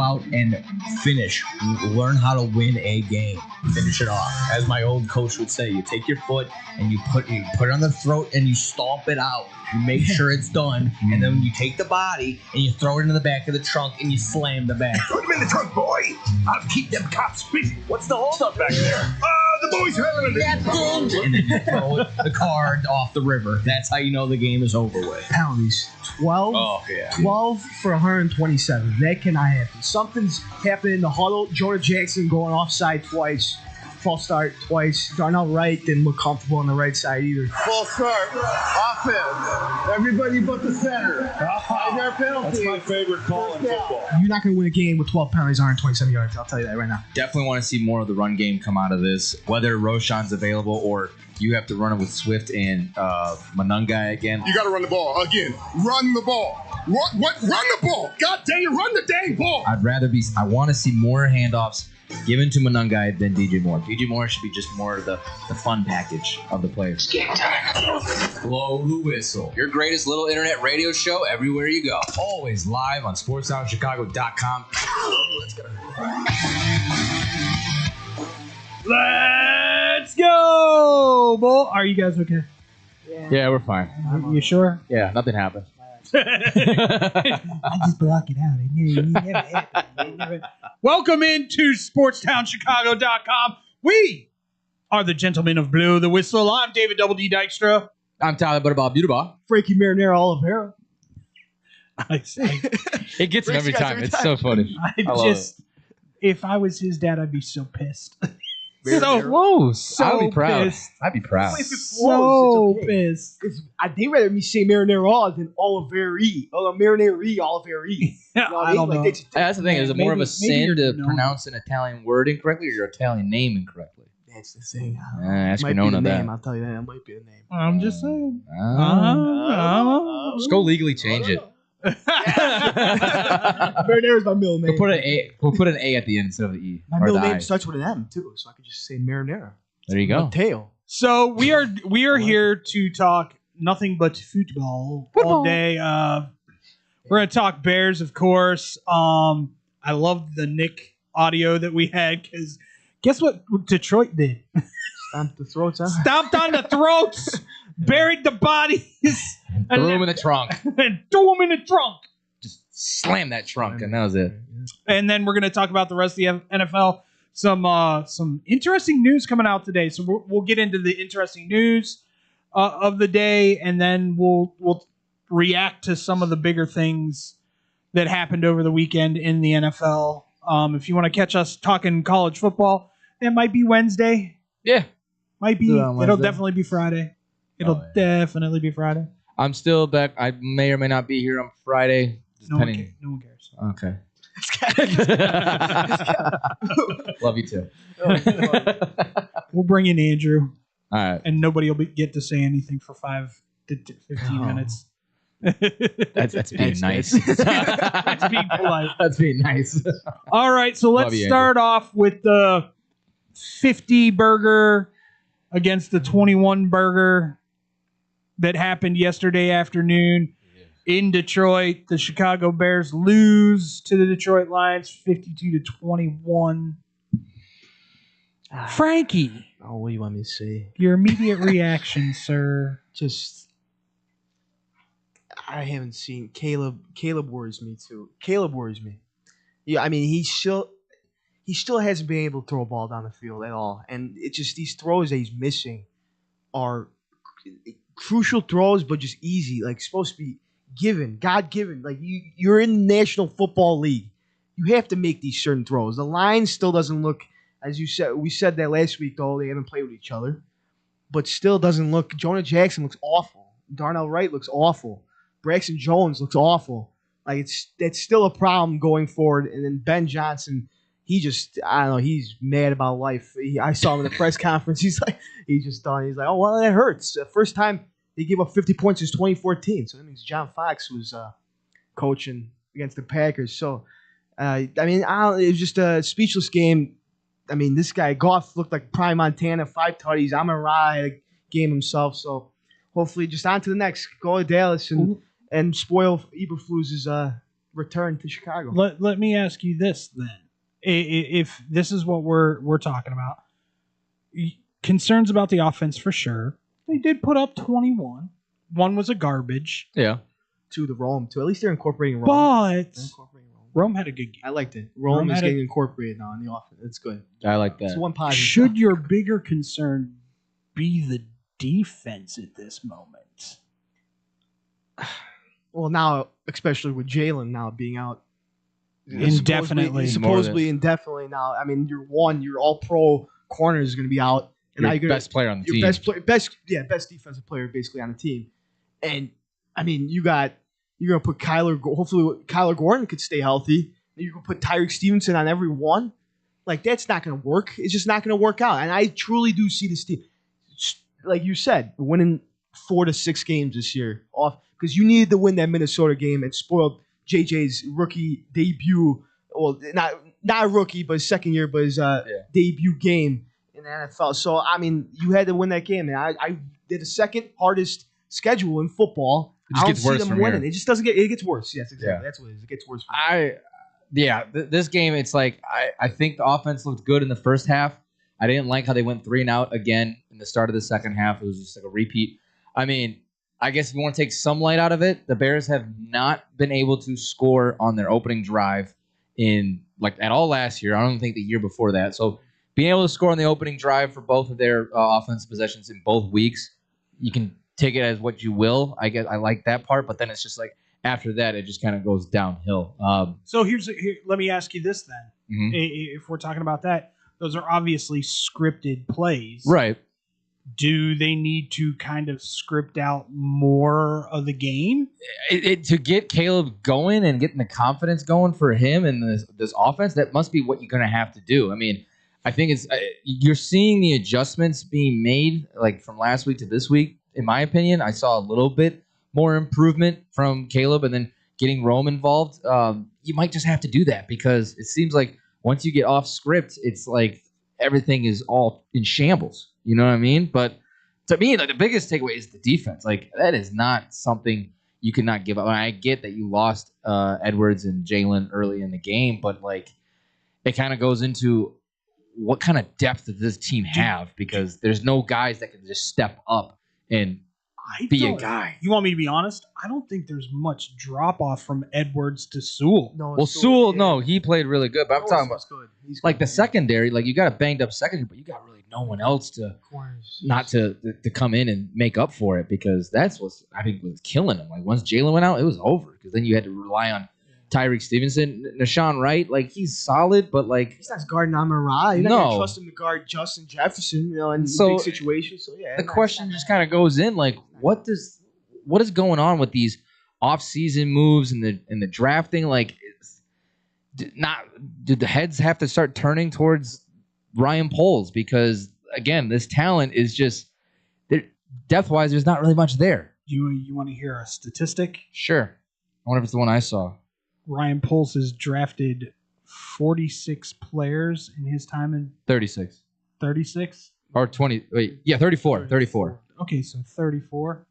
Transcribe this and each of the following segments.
out and finish. Learn how to win a game. Finish it off. As my old coach would say, you take your foot and you put it on the throat and you stomp it out. You make sure it's done, and then you take the body and you throw it in the back of the trunk and you slam the back. Put them in the trunk, boy. I'll keep them cops busy. What's the holdup back there? The boys having a And then you throw the card off the river. That's how you know the game is over with. Penalties. 12. Oh, yeah. 12 for 127. That cannot happen. Something's happened in the huddle. Jonah Jackson going offside twice. False start twice. Darnell Wright didn't look comfortable on the right side either. False start. Offense. Everybody but the center. Their penalty. That's my favorite call in football. You're not going to win a game with 12 penalties, 127 yards. I'll tell you that right now. Definitely want to see more of the run game come out of this, whether Roshan's available or you have to run it with Swift and Manungai again. You got to run the ball again. Run the ball. Run the ball. God dang it, run the dang ball. I want to see more handoffs given to Manungai than DJ Moore. DJ Moore should be just more of the fun package of the players. Game time. Blow the whistle. Your greatest little internet radio show everywhere you go. Always live on sportstownchicago.com. Let's go. Let's go, boy. Are you guys okay? Yeah, we're fine. You sure? Yeah, nothing happened. I just block it out. It never happened. Welcome into SportsTownChicago.com. We are the gentlemen of Blow the Whistle. I'm David Double D Dykstra. I'm Tyler Butterball Beautiful. Frankie Marinara Oliveira. It gets him every time. It's so funny. If I was his dad, I'd be so pissed. Whoa! I'd be proud. Pissed. I'd be proud. So pissed. They'd rather me say Marinara than Oliveri. Marinara Oliveri. I don't know. That's the thing. Is it more of a sin to no. pronounce an Italian word incorrectly or your Italian name incorrectly? That's the thing. Ask Might be Nona the that. name. I'll tell you that. It might be the name. I'm just saying. Just go legally change it. Marinara's my middle name. We'll put an A at the end instead of the E. My middle name starts with an M too, so I could just say Marinara. There you go. Mateo. So we are here to talk nothing but football all day. We're gonna talk Bears, of course. I love the Nick audio that we had because guess what Detroit did? Stomped the throats, huh? Stomped on the throats, buried the bodies, Threw them in the trunk. and threw them in the trunk. Just slam that trunk, and that was it. And then we're going to talk about the rest of the NFL. Some interesting news coming out today. So we'll get into the interesting news of the day, and then we'll react to some of the bigger things that happened over the weekend in the NFL. If you want to catch us talking college football, it might be Wednesday. Yeah. Might be. It'll definitely be Friday. It'll definitely be Friday. I'm still back. I may or may not be here on Friday. No one cares. Okay. Love you too. We'll bring in Andrew. All right. And nobody will get to say anything for 5 to 15 minutes. That's being nice. That's being polite. That's being nice. All right, so let's start off with the 50 burger against the 21 burger that happened yesterday afternoon in Detroit. The Chicago Bears lose to the Detroit Lions 52-21. Frankie. Oh, what do you want me to say? Your immediate reaction, sir. I haven't seen Caleb. Caleb worries me too. Caleb worries me. Yeah, I mean he still hasn't been able to throw a ball down the field at all, and it's just these throws that he's missing are crucial throws, but just easy, like supposed to be given, God given. Like you're in the National Football League, you have to make these certain throws. The line still doesn't look, as you said. We said that last week though. They haven't played with each other, but still doesn't look. Jonah Jackson looks awful. Darnell Wright looks awful. Braxton Jones looks awful. Like that's still a problem going forward. And then Ben Johnson, I don't know, he's mad about life. I saw him in the press conference. He's like, He's like, oh well, that hurts. The first time they gave up 50 points is 2014. So that means John Fox was coaching against the Packers. So it was just a speechless game. I mean, this guy Goff looked like prime Montana, 5 tutties. Amon-Ra had a game himself. So hopefully, just on to the next. Go to Dallas and spoil Eberflus's return to Chicago. Let me ask you this then. If this is what we're talking about, concerns about the offense for sure. They did put up 21. One was a garbage. Yeah. To the Rome, too. At least they're incorporating Rome. But Rome had a good game. I liked it. Rome is getting incorporated now in the offense. It's good. I like that. It's one positive. Should your bigger concern be the defense at this moment? Well, now, especially with Jalen now being out indefinitely. Supposedly indefinitely now. I mean, your all-pro corner is going to be out. And your now you're best player on the team. Best defensive player basically on the team. And, I mean, you're going to put hopefully Kyler Gordon could stay healthy. You're going to put Tyreek Stevenson on every one. Like, that's not going to work. It's just not going to work out. And I truly do see this team, like you said, winning 4 to 6 games this year off because you needed to win that Minnesota game and spoiled JJ's rookie debut. Well, not a rookie, but his second year, but his debut game in the NFL. So, I mean, you had to win that game. And I did the second hardest schedule in football. It just gets worse from winning. here. It just doesn't get. It gets worse. Yes, exactly. Yeah. That's what it is. It gets worse. This game, it's like I think the offense looked good in the first half. I didn't like how they went 3 and out again in the start of the second half. It was just like a repeat. I mean, I guess if you want to take some light out of it, the Bears have not been able to score on their opening drive at all last year. I don't think the year before that. So being able to score on the opening drive for both of their offensive possessions in both weeks, you can take it as what you will. I guess I like that part, but then it's just like after that, it just kind of goes downhill. So let me ask you this then. Mm-hmm. If we're talking about that, those are obviously scripted plays. Right. Do they need to kind of script out more of the game? To get Caleb going and getting the confidence going for him and this offense, that must be what you're going to have to do. I mean, I think you're seeing the adjustments being made like from last week to this week. In my opinion, I saw a little bit more improvement from Caleb, and then getting Rome involved. You might just have to do that because it seems like once you get off script, it's like everything is all in shambles. You know what I mean? But to me, like, the biggest takeaway is the defense. Like, that is not something you cannot give up. I get that you lost Edwards and Jalen early in the game, but like it kind of goes into what kind of depth does this team have? Because there's no guys that can just step up and be a guy. You want me to be honest? I don't think there's much drop off from Edwards to Sewell. No, Sewell, no, he played really good. But I'm talking about like the secondary. Like you got a banged up secondary, but you got really no one else to come in and make up for it because that's what I think was killing him. Like once Jalen went out, it was over because then you had to rely on Tyreek Stevenson, Nashawn Wright. Like he's solid, but like he's not guarding Amon-Ra. You're not gonna trust him to guard Justin Jefferson, in big situations. So yeah, the question just kind of goes in like, what is going on with these off-season moves and the drafting? Like, did the heads have to start turning towards Ryan Poles because again, this talent is just depth-wise. There's not really much there. You want to hear a statistic? Sure. I wonder if it's the one I saw. Ryan Poles has drafted 46 players in his time in 36. 36? Or 20. Wait, yeah, 34. 34. Okay, so 34.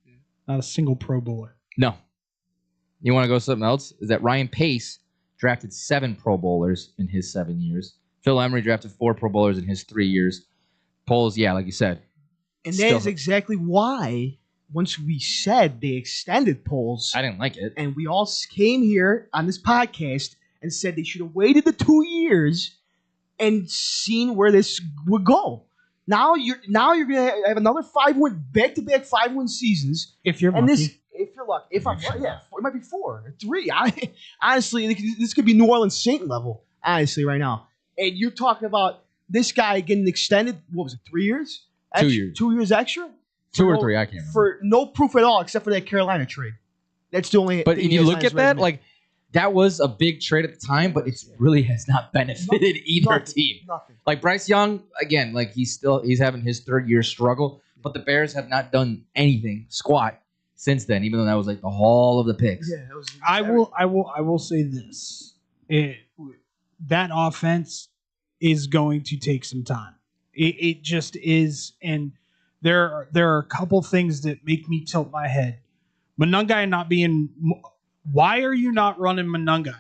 Not a single Pro Bowler. No. You want to go something else? Is that Ryan Pace drafted 7 Pro Bowlers in his 7 years. Phil Emery drafted 4 Pro Bowlers in his 3 years. Poles, yeah, like you said. And that is exactly why once we said they extended Poles, I didn't like it. And we all came here on this podcast and said they should have waited the 2 years and seen where this would go. Now you're gonna have another 5-win back-to-back 5-win seasons. If you're lucky. If you're lucky. If I'm yeah, it might be 4 or 3. Honestly, this could be New Orleans Saint level. Honestly, right now, and you're talking about this guy getting extended. What was it? 3 years? 2 years. 2 years extra. 2 or 3, I can't remember. For no proof at all, except for that Carolina trade. That's the only. But if you look at that, like that was a big trade at the time, but it really has not benefited either team. Nothing. Like Bryce Young, again, like he's having his 3rd-year struggle, but the Bears have not done anything squat since then. Even though that was like the haul of the picks. Yeah, it was. I will say this: that offense is going to take some time. It just is, and there are a couple things that make me tilt my head. Monangai not being Why are you not running Monungai?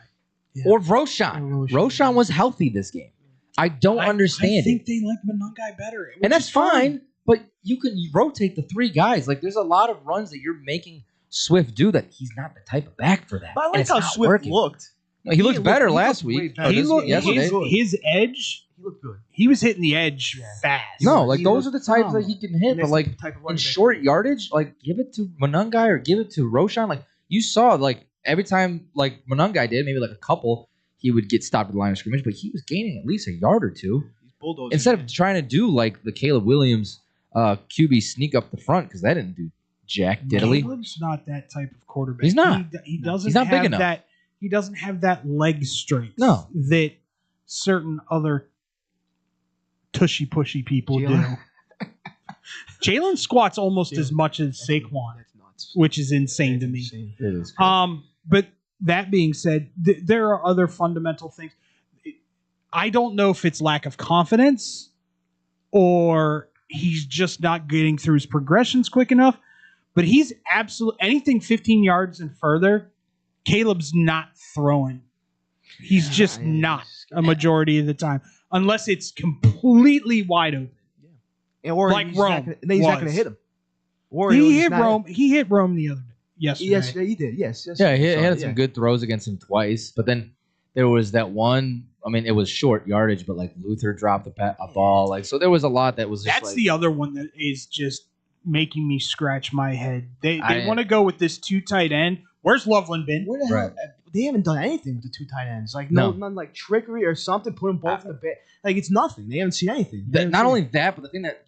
Or Roshan. Roshan was healthy this game. I don't understand I think it. they like Monungai better. And that's fine, but you can rotate the 3 guys. Like, there's a lot of runs that you're making Swift do that he's not the type of back for that. But I And like it's how not Swift working. looked. No, he looked better he last looked way week. better. Or He this- looked yesterday. his edge. He looked good. He was hitting the edge fast. No, like He those are looked the types that phenomenal. he can hit, And but that's like the type of in running back short he is. yardage, like give it to Monungai or give it to Roshan. Like you saw, like every time like Monungai did, maybe like a couple, he would get stopped at the line of scrimmage, but he was gaining at least a yard or two. He's bulldozing. Instead of trying to do like the Caleb Williams QB sneak up the front, because that didn't do jack diddly. Caleb's not that type of quarterback. He's not. He doesn't He's not have big enough. that. He doesn't have that leg strength. No. That certain other tushy pushy people Jalen. do. Jalen squats almost as much as Saquon, That's nuts. which is insane to me. Insane. It is. But that being said, there are other fundamental things. I don't know if it's lack of confidence or he's just not getting through his progressions quick enough. But he's absolutely anything 15 yards and further. Caleb's not throwing. He's just not a majority of the time, unless it's completely wide open. Or Like he's not Rome gonna- then he's not was. going to hit him. Or He he's hit not- Rome. He hit Rome the other day. Yesterday. Yes, he did. Yes. Yeah, he So, had some good throws against him twice, but then there was that one. I mean, it was short yardage, but like Luther dropped a ball, like so. There was a lot that was just That's like, the other one that is just making me scratch my head. They I- want to go with this 2 tight end. Where's Loveland been? Where the Right. hell? They haven't done anything with the 2 tight ends. Like No. none like trickery or something. Put them both in the bed. Like it's nothing. They haven't seen anything. They haven't Not seen only that, but the thing that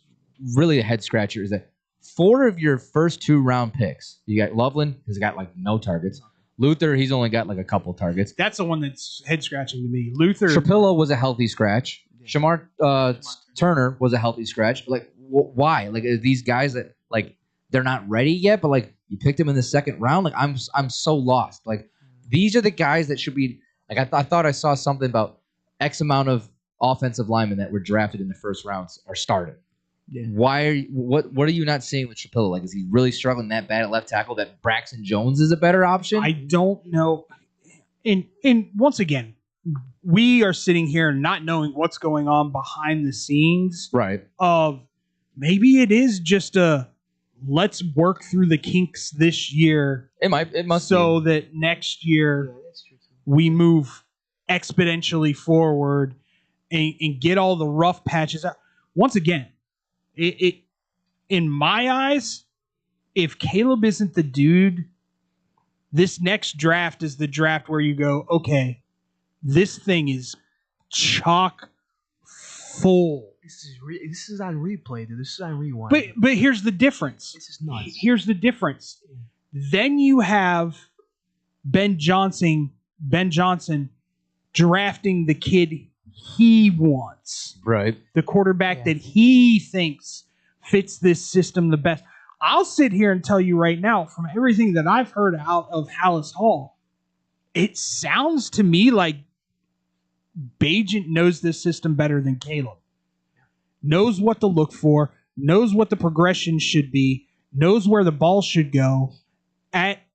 really a head scratcher is that 4 of your first 2 round picks, you got Loveland, who's got like no targets. Luther, he's only got like a couple targets. That's the one that's head scratching to me. Luther. Shapiro was a healthy scratch. Shamar Turner was a healthy scratch. But like, why? Like, are these guys that like they're not ready yet? But like, you picked them in the second round. Like, I'm so lost. Like, these are the guys that should be. Like, I thought I saw something about X amount of offensive linemen that were drafted in the first rounds are starting. Yeah. Why are you, what are you not seeing with Shapiro? Like, is he really struggling that bad at left tackle that Braxton Jones is a better option? I don't know. And once again, we are sitting here not knowing what's going on behind the scenes right. of maybe it is just a let's work through the kinks this year It must so be. that next year we move exponentially forward and get all the rough patches out. Once again, it in my eyes, if Caleb isn't the dude, this next draft is the draft where you go, okay, this thing is chock full. This is on replay, dude. This is on rewind. But here's the difference. This is nuts. Here's the difference. Then you have Ben Johnson drafting the kid he wants, Right. the quarterback that he thinks fits this system the best. I'll sit here and tell you right now, from everything that I've heard out of Hallis Hall, it sounds to me like Bajent knows this system better than Caleb. Knows what to look for, knows what the progression should be, knows where the ball should go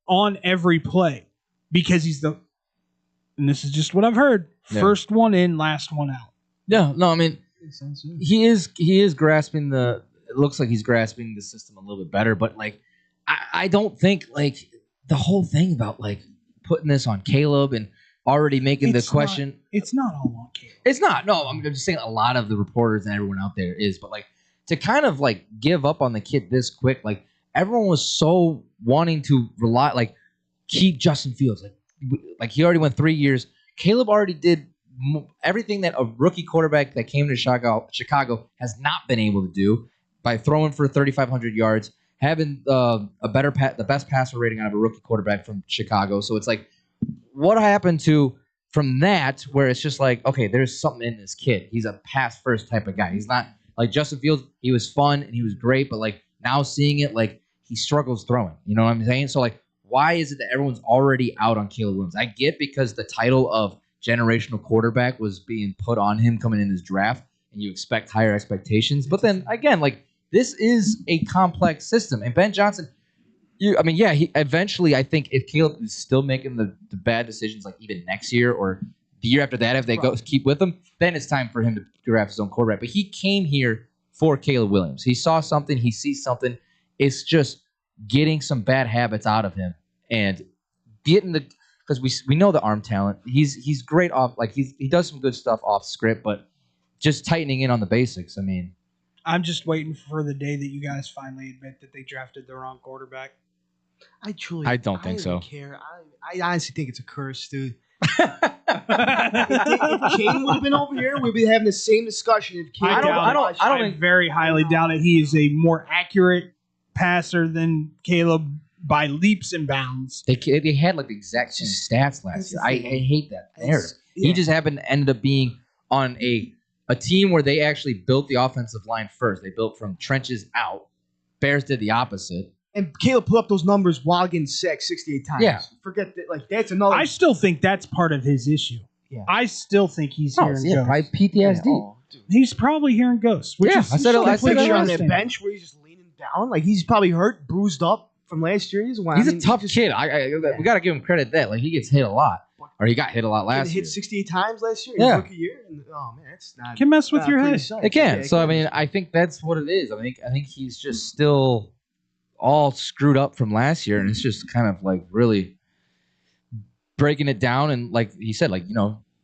on every play. Because he's and this is just what I've heard, first one in, last one out. Yeah, no, I mean, he is grasping it looks like he's grasping the system a little bit better, but like, I don't think like the whole thing about like putting this on Caleb and already making the question. It's not all on Caleb. It's not. No, I'm just saying a lot of the reporters and everyone out there is, but like to kind of like give up on the kid this quick, like everyone was so wanting to rely, like keep Justin Fields, like he already went 3 years. Caleb already did everything that a rookie quarterback that came to Chicago has not been able to do by throwing for 3,500 yards, having the best passer rating out of a rookie quarterback from Chicago. So it's like, what happened to from that where it's just like, okay, there's something in this kid. He's a pass first type of guy. He's not like Justin Fields. He was fun and he was great, but like now seeing it, like he struggles throwing. You know what I'm saying? So like, why is it that everyone's already out on Caleb Williams? I get because the title of generational quarterback was being put on him coming in this draft, and you expect higher expectations. But then again, like this is a complex system, and Ben Johnson, Eventually, I think if Caleb is still making the bad decisions, like even next year or the year after that, if they keep with him, then it's time for him to draft his own quarterback. But he came here for Caleb Williams. He saw something. He sees something. It's just getting some bad habits out of him and getting because we know the arm talent. He's great off, like he does some good stuff off script, but just tightening in on the basics. I mean, I'm just waiting for the day that you guys finally admit that they drafted the wrong quarterback. I don't think so. Care. I honestly think it's a curse, dude. If Kane would have been over here, we'd be having the same discussion. If Kane, I think very highly doubt it. He is a more accurate passer than Caleb by leaps and bounds. They had like the exact same stats last year. I hate that narrative. He just ended up being on a team where they actually built the offensive line first. They built from trenches out. Bears did the opposite. And Caleb put up those numbers while getting sacked 68 times. Yeah. Forget that. Like, that's another. I still think that's part of his issue. Yeah. I still think he's hearing ghosts. Probably PTSD. He's probably hearing ghosts. I said it picture on that bench where he's just leaning down. Like, he's probably hurt, bruised up from last year. He's a tough kid. We got to give him credit that. Like, he gets hit a lot. Or he got hit a lot last year. Hit 68 times last year in his rookie year. And, oh, man, that's not. Can mess with your head. It can. So, I mean, I think that's what it is. I think he's just still all screwed up from last year, and it's just kind of like really breaking it down. And like he said, like,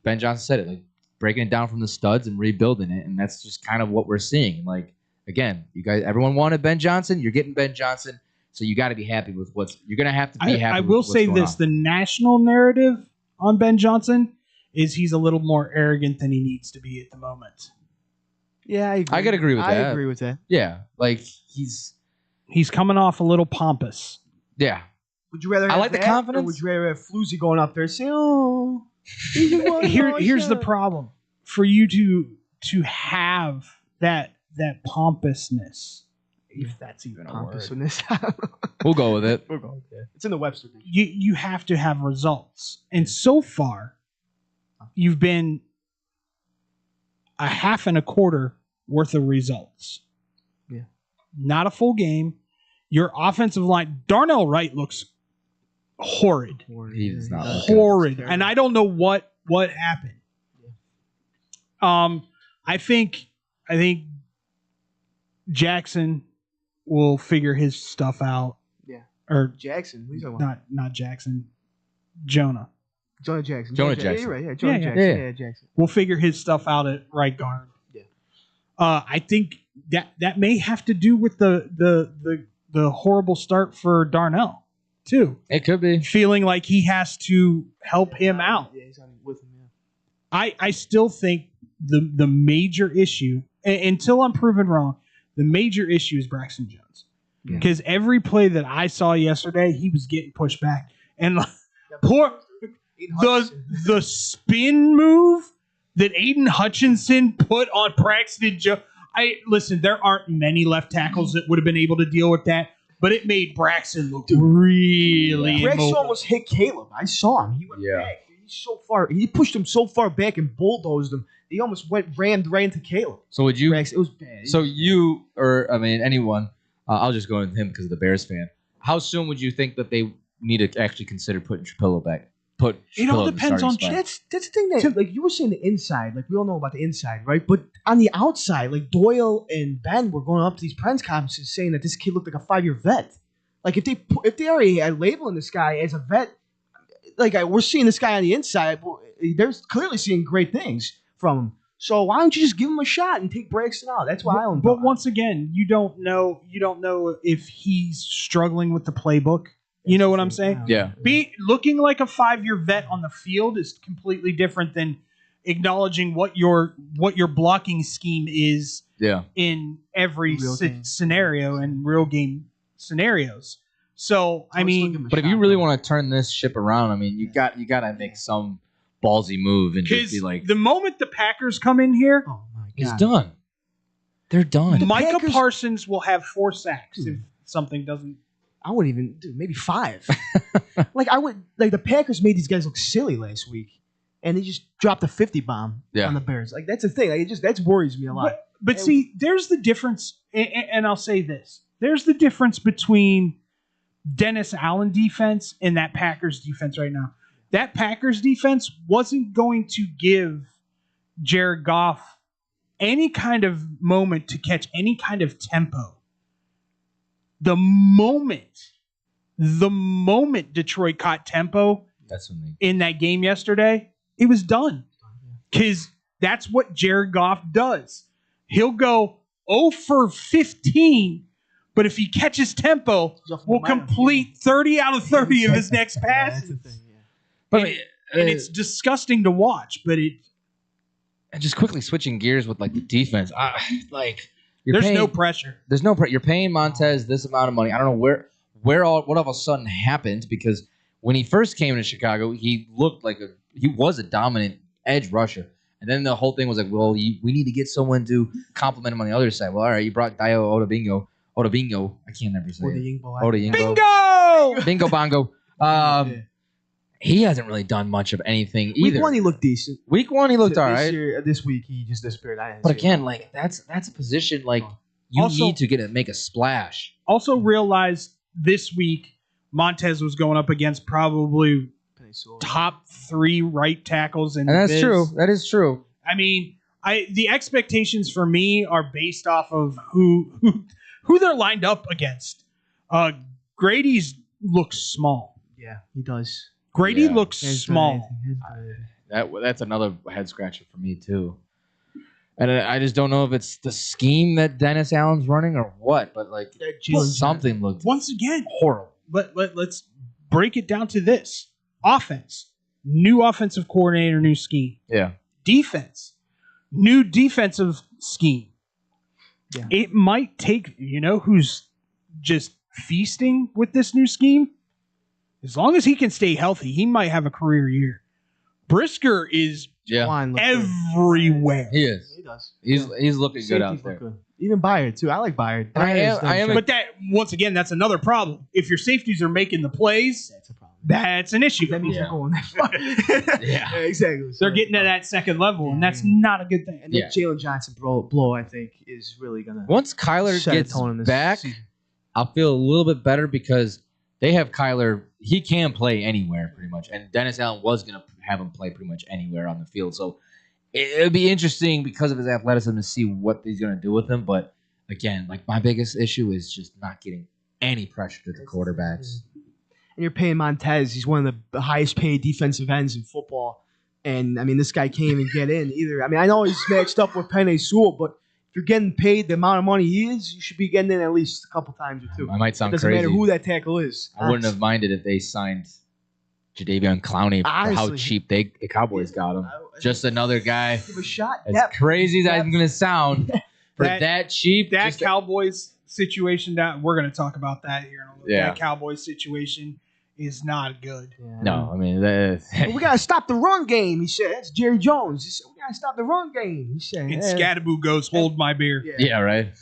Ben Johnson said it, like breaking it down from the studs and rebuilding it. And that's just kind of what we're seeing. Like, again, you guys, everyone wanted Ben Johnson. You're getting Ben Johnson. So you got to be happy with you're going to have to be happy. I will say this, the national narrative on Ben Johnson is he's a little more arrogant than he needs to be at the moment. Yeah, I agree. I could agree with that. I agree with that. Yeah, like he's coming off a little pompous. Yeah. Would you rather have the confidence? Or would you rather have Floozy going up there saying, "Oh, here's the problem. For you to have that pompousness, if that's even a word. We'll go with it. It's in the Webster. You have to have results. And so far, you've been a half and a quarter worth of results. Yeah. Not a full game. Your offensive line, Darnell Wright looks horrid. He is not horrid. And I don't know what happened. I think Jackson will figure his stuff out. Yeah. Or Jackson. What are you talking about? Not Jackson. Jonah Jackson. Jonah Jackson. Yeah, you're right. Yeah, Jonah Jackson. Yeah, Jackson. We'll figure his stuff out at right guard. Yeah. I think that may have to do with the horrible start for Darnell too. It could be. Feeling like he has to help him out. Yeah, he's on with him. Yeah. I still think the major issue, until I'm proven wrong, the major issue is Braxton Jones. Because every play that I saw yesterday, he was getting pushed back. And the spin move that Aiden Hutchinson put on Braxton Jones. Listen, there aren't many left tackles that would have been able to deal with that, but it made Braxton look really Braxton almost hit Caleb. I saw him. He went back. He's so far. He pushed him so far back and bulldozed him. He almost rammed right into Caleb. So would you? Braxton, it was bad. So you, or I mean, anyone? I'll just go with him because of the Bears fan. How soon would you think that they need to actually consider putting Trapillo back? It all depends on. That's the thing that, like you were saying, the inside. Like we all know about the inside, right? But on the outside, like Doyle and Ben were going up to these press conferences saying that this kid looked like a 5-year vet. Like if they already had labeling this guy as a vet, like we're seeing this guy on the inside. They're clearly seeing great things from him. So why don't you just give him a shot and take Braxton out? That's why I don't. But once again, you don't know if he's struggling with the playbook. You know what I'm saying? Yeah. Looking like a 5-year vet on the field is completely different than acknowledging what your blocking scheme is. Yeah. In every scenario and real game scenarios. So I mean, but if you really want to turn this ship around, I mean, you got to make some ballsy move and just be like, the moment the Packers come in here, oh my God, he's done. They're done. Micah Parsons will have 4 sacks if something doesn't. I wouldn't even do maybe 5. The Packers made these guys look silly last week, and they just dropped a 50 bomb on the Bears. Like that's the thing. Like that worries me a lot. But see, there's the difference, and I'll say this: there's the difference between Dennis Allen defense and that Packers defense right now. That Packers defense wasn't going to give Jared Goff any kind of moment to catch any kind of tempo. The moment Detroit caught tempo in that game yesterday, it was done. Because that's what Jared Goff does. He'll go 0 for 15, but if he catches tempo, will complete 30 out of 30 of his next passes. But and it's disgusting to watch, but it. And just quickly switching gears with like the defense, There's no pressure. There's no pressure. You're paying Montez this amount of money. I don't know what all of a sudden happened, because when he first came to Chicago, he looked like he was a dominant edge rusher. And then the whole thing was like, well, we need to get someone to complement him on the other side. Well, all right, you brought Dio Odobingo. I can't never say it. Bingo! Bingo bongo. He hasn't really done much of anything either. Week 1, he looked decent. Week 1, he looked all right. This week, he just disappeared. But again, like that's a position like you Also- need to make a splash. Also realized this week Montez was going up against probably top 3 right tackles in And the that's biz. true. That is true. I mean, the expectations for me are based off of who they're lined up against. Grady's looks small. Yeah, he does. Grady Yeah. looks small. That's another head scratcher for me too. And I just don't know if it's the scheme that Dennis Allen's running or what, but like something looked Once again, horrible. let's break it down to this. Offense, new offensive coordinator, new scheme. Yeah. Defense, new defensive scheme. Yeah. It might take, who's just feasting with this new scheme? As long as he can stay healthy, he might have a career year. Brisker is everywhere. He is. He does. He's looking good out Safeties there. look good. Even Byard, too. I like Byard. I am But that, once again, that's another problem. If your safeties are making the plays, That's a problem. that's an issue. That means Yeah. you're going that far. Yeah. Exactly. They're getting to that second level, and that's not a good thing. And then Jalen Johnson blow, I think, is really going to Once Kyler set a gets tone in this back, season. I'll feel a little bit better because they have Kyler. He can play anywhere pretty much. And Dennis Allen was going to have him play pretty much anywhere on the field. So it would be interesting because of his athleticism to see what he's going to do with him. But again, like my biggest issue is just not getting any pressure to the quarterbacks. And you're paying Montez. He's one of the highest paid defensive ends in football. And, I mean, this guy can't even get in either. I mean, I know he's matched up with Penei Sewell, but if you're getting paid the amount of money he is, you should be getting in at least a couple times or two. I might sound It doesn't crazy. matter who that tackle is. I wouldn't have minded if they signed Jadeveon Clowney for how Honestly. cheap the Cowboys got him. Just another guy. Give a shot. As Yep. crazy as I'm going to sound, for That- that cheap, That just- Cowboys situation, that we're going to talk about that here in a little. Yeah. That Cowboys situation is not good. Yeah. no, I mean, Well, we got to stop the run game, he said. That's Jerry Jones. He said, we got to stop the run game, he said. And Scadaboo goes, hold my beer. yeah, right.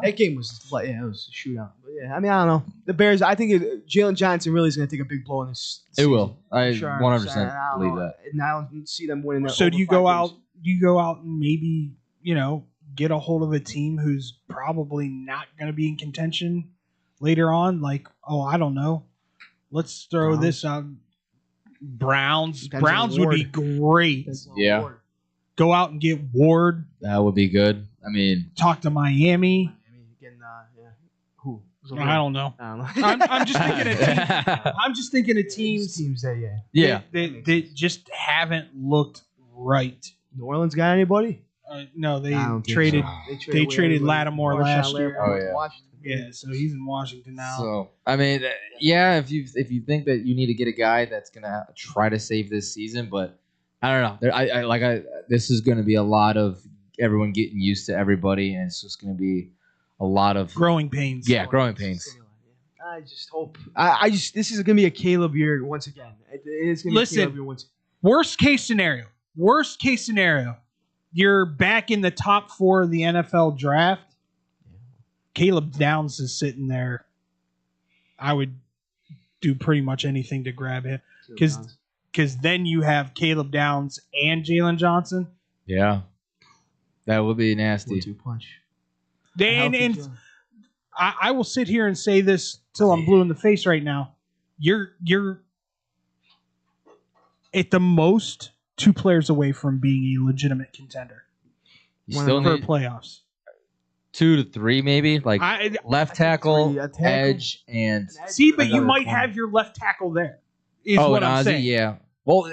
That game was it was a shootout. But yeah, I mean, I don't know. The Bears, I think Jalen Johnson really is going to take a big blow in this It season. will. I Sure, 100% I don't believe know. that. And I don't see them winning that. So do over you go 5 out? games. Do you go out and maybe get a hold of a team who's probably not going to be in contention later on? Like, I don't know. Let's throw Browns. this out. Browns. Depends on Browns would be great. That's all Yeah. Ward. Go out and get Ward. That would be good. I mean, Talk to Miami. I mean, again, yeah. Who? I don't know. I don't know. I'm just thinking of teams. I'm just thinking of teams teams that, yeah. yeah. that just haven't looked right. New Orleans got anybody? No, they I don't think traded. so. They traded Lattimore Marshawn last year. Lattimore Oh, to yeah. Washington. Yeah, so he's in Washington now. So I mean, yeah. If you think that you need to get a guy that's gonna try to save this season, but I don't know. This is gonna be a lot of everyone getting used to everybody, and it's just gonna be a lot of Growing pains. yeah, growing pains. I just hope. This is going to be a Caleb year once again. It is going to be a Caleb year once. Worst case scenario. You're back in the top 4 of the NFL draft. Caleb Downs is sitting there. I would do pretty much anything to grab him because then you have Caleb Downs and Jalen Johnson. Yeah, that would be nasty. 1-2 punch. And I will sit here and say this till I'm blue in the face right now. You're at the most 2 players away from being a legitimate contender You still for need playoffs. 2 to 3, maybe like left tackle, edge, and but you might have your left tackle there. Is and what I'm Ozzie, saying. yeah. Well,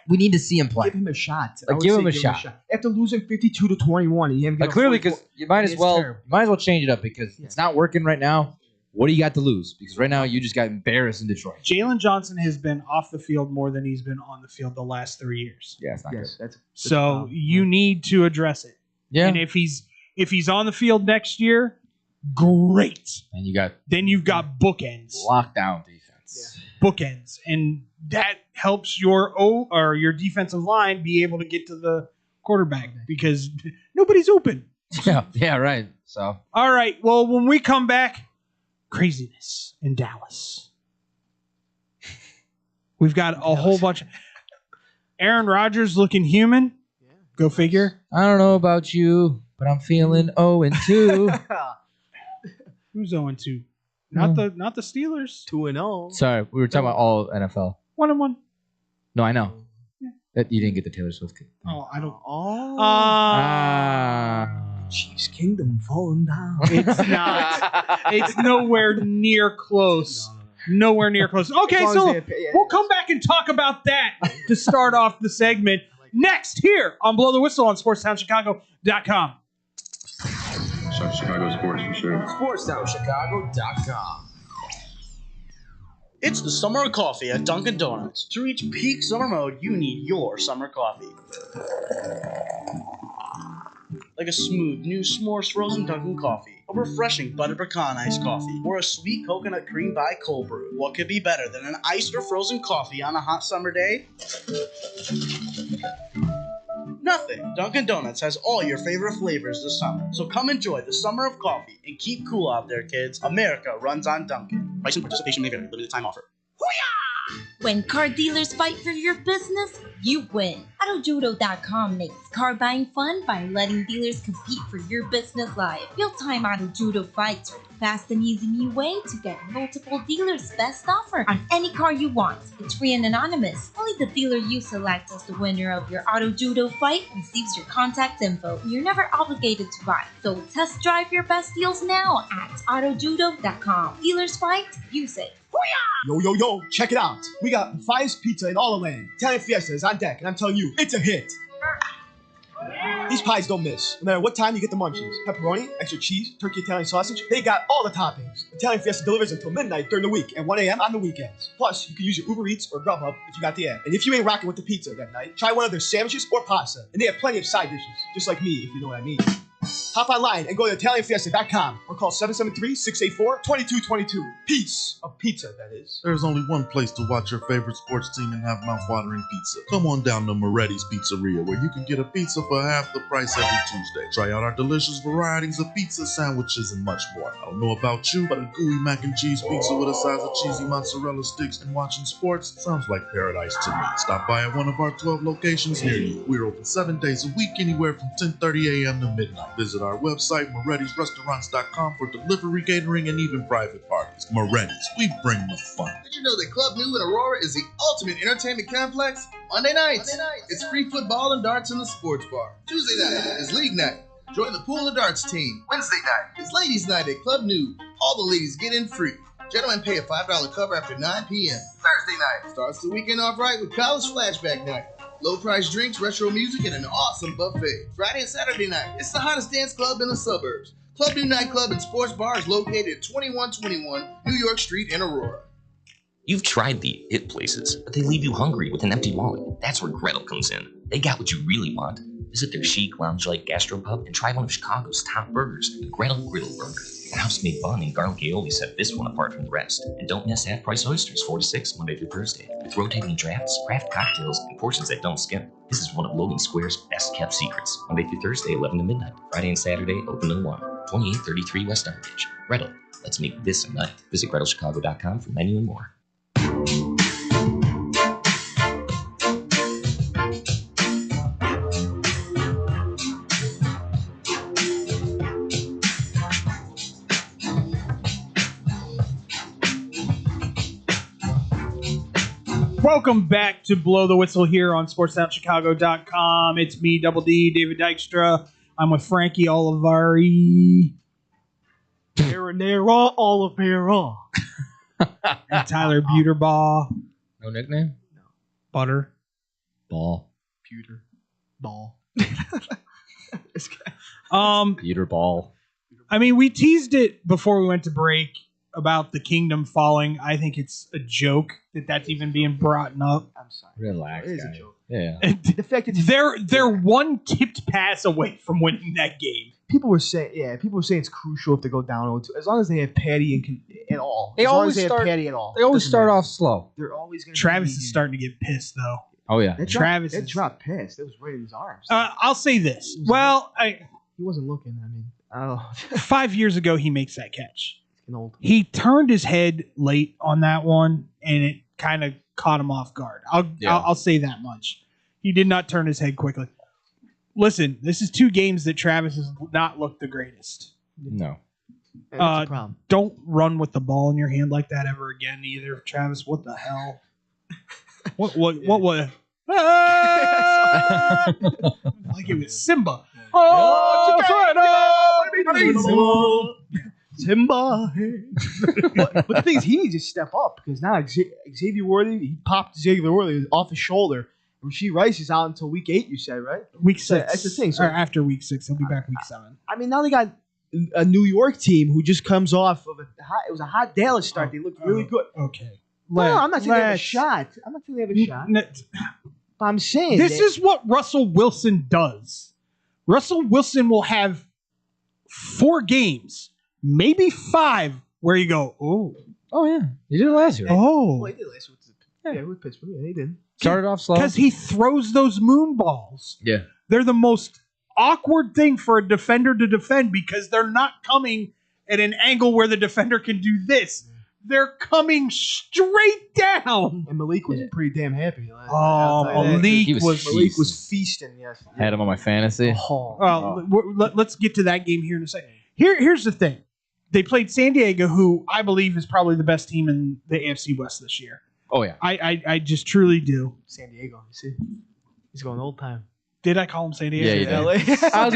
we need to see him play. Give him a shot. Like, give him a shot. After losing 52-21, you haven't Clearly, because you might as well change it up because it's not working right now. What do you got to lose? Because right now you just got embarrassed in Detroit. Jalen Johnson has been off the field more than he's been on the field the last 3 years. Yeah, it's not good. So you need to address it. Yeah. And if he's on the field next year, great. And you've got bookends. Lockdown defense. Yeah. Bookends. And that helps your defensive line be able to get to the quarterback because nobody's open. Yeah, right. So all right. Well, when we come back, craziness in Dallas. We've got a whole bunch of Aaron Rodgers looking human. Go figure. I don't know about you, but I'm feeling 0-2. Who's 0-2? Not the Steelers. 2-0. Sorry, we were talking about all NFL. 1-1. No, I know. That you didn't get the Taylor Swift. Oh, I don't. Chiefs Kingdom falling down. It's not. It's nowhere near close. Nowhere near close. Okay, so we'll come back and talk about that to start off the segment next here on Blow the Whistle on SportsTownChicago.com. Chicago sports for sure. SportsTownChicago.com. It's the summer of coffee at Dunkin' Donuts. To reach peak summer mode, you need your summer coffee. Like a smooth, new s'mores frozen Dunkin' coffee, a refreshing butter pecan iced coffee, or a sweet coconut cream by cold brew. What could be better than an iced or frozen coffee on a hot summer day? Nothing. Dunkin' Donuts has all your favorite flavors this summer. So come enjoy the summer of coffee and keep cool out there, kids. America runs on Dunkin'. Price and participation may vary. Limited time offer. When car dealers fight for your business, you win. AutoJudo.com makes car buying fun by letting dealers compete for your business live. Real-time Auto Judo fights are the fast and easy new way to get multiple dealers' best offer on any car you want. It's free and anonymous. Only the dealer you select as the winner of your Auto Judo fight receives your contact info. You're never obligated to buy, so test drive your best deals now at AutoJudo.com. Dealers fight, you save. Yo, check it out. We got the finest pizza in all the land. Italian Fiesta is on deck, and I'm telling you, it's a hit. These pies don't miss. No matter what time you get the munchies. Pepperoni, extra cheese, turkey Italian sausage, they got all the toppings. Italian Fiesta delivers until midnight during the week and 1 a.m. on the weekends. Plus, you can use your Uber Eats or Grubhub if you got the app. And if you ain't rocking with the pizza that night, try one of their sandwiches or pasta. And they have plenty of side dishes, just like me, if you know what I mean. Hop online and go to ItalianFiesta.com or call 773-684-2222. Piece of pizza, that is. There's only one place to watch your favorite sports team and have mouth-watering pizza. Come on down to Moretti's Pizzeria, where you can get a pizza for half the price every Tuesday. Try out our delicious varieties of pizza, sandwiches, and much more. I don't know about you, but a gooey mac and cheese pizza with a size of cheesy mozzarella sticks and watching sports sounds like paradise to me. Stop by at one of our 12 locations near you. We're open 7 days a week, anywhere from 10:30 a.m. to midnight. Visit our website, Moretti'sRestaurants.com, for delivery, catering, and even private parties. Moretti's, we bring the fun. Did you know that Club New in Aurora is the ultimate entertainment complex? Monday nights, it's free football and darts in the sports bar. Tuesday night is league night. Join the pool and darts team. Wednesday night is ladies' night at Club New. All the ladies get in free. Gentlemen pay a $5 cover after 9 p.m. Thursday night starts the weekend off right with college flashback night. Low price drinks, retro music, and an awesome buffet. Friday and Saturday night, it's the hottest dance club in the suburbs. Club New Nightclub and Sports Bar is located at 2121 New York Street in Aurora. You've tried the hit places, but they leave you hungry with an empty wallet. That's where Gretel comes in. They got what you really want. Visit their chic, lounge-like gastropub and try one of Chicago's top burgers, the Gretel Griddle Burger. The house-made bun and garlic aioli set this one apart from the rest. And don't miss half-price oysters, 4 to 6, Monday through Thursday. With rotating drafts, craft cocktails, and portions that don't skip. This is one of Logan Square's best-kept secrets. Monday through Thursday, 11 to midnight. Friday and Saturday, open till 1. 2833 West Armitage. Gretel, let's make this a night. Visit GretelChicago.com for menu and more. Welcome back to Blow the Whistle here on SportsNowChicago.com. It's me, Double D, David Dykstra. I'm with Frankie Olivari. Marinara Oliveira. And Tyler Buterbaugh. No nickname? Butter. Ball. Pewter. Ball. Peter Ball. I mean, we teased it before we went to break about the kingdom falling. I think it's a joke that that's even being brought up. I'm sorry. Relax, It is guy. a joke. Yeah. The fact that They're one tipped pass away from winning that game. people were saying it's crucial if they go down 0-2, as long as they have Patty at all. They as long always as they start- have Patty at all. They always Doesn't start matter. off slow. They're always going to. Travis is starting to get pissed, though. Oh, yeah. Travis That is- drop pass. That was right in his arms. I'll say this. Well, He wasn't looking. I mean, I don't know. 5 years ago, he makes that catch. Getting old. He turned his head late on that one, and it kind of caught him off guard. I'll say that much. He did not turn his head quickly. Listen, this is 2 games that Travis has not looked the greatest. No. That's a problem. Don't run with the ball in your hand like that ever again, either, Travis. What the hell? What? Ah! Like it was Simba. Simba. but the thing is, he needs to step up because now Xavier Worthy, he popped Xavier Worthy off his shoulder. Rasheed Rice is out until week 8, you said, right? Week 6. That's the thing. So, Or after week 6, he'll be back week 7. I mean, now they got a New York team who just comes off of it was a hot Dallas start. They looked really good. Okay. No, I'm not saying they have a shot. I'm not saying they have a shot. But I'm saying This is what Russell Wilson does. Russell Wilson will have 4 games, maybe 5, where you go, Oh, yeah. He did it last year. oh. Well, he did last year with Pittsburgh. Yeah, he did. Started off slow. Because he throws those moon balls. Yeah. They're the most awkward thing for a defender to defend because they're not coming at an angle where the defender can do this. They're coming straight down. And Malik was pretty damn happy. Malik Malik was feasting. Yes. Had him on my fantasy. Let's get to that game here in a second. Here's the thing. They played San Diego, who I believe is probably the best team in the AFC West this year. Oh, yeah. I just truly do. San Diego. You see, he's going old time. Did I call him San Diego? Yeah, you did. LA. I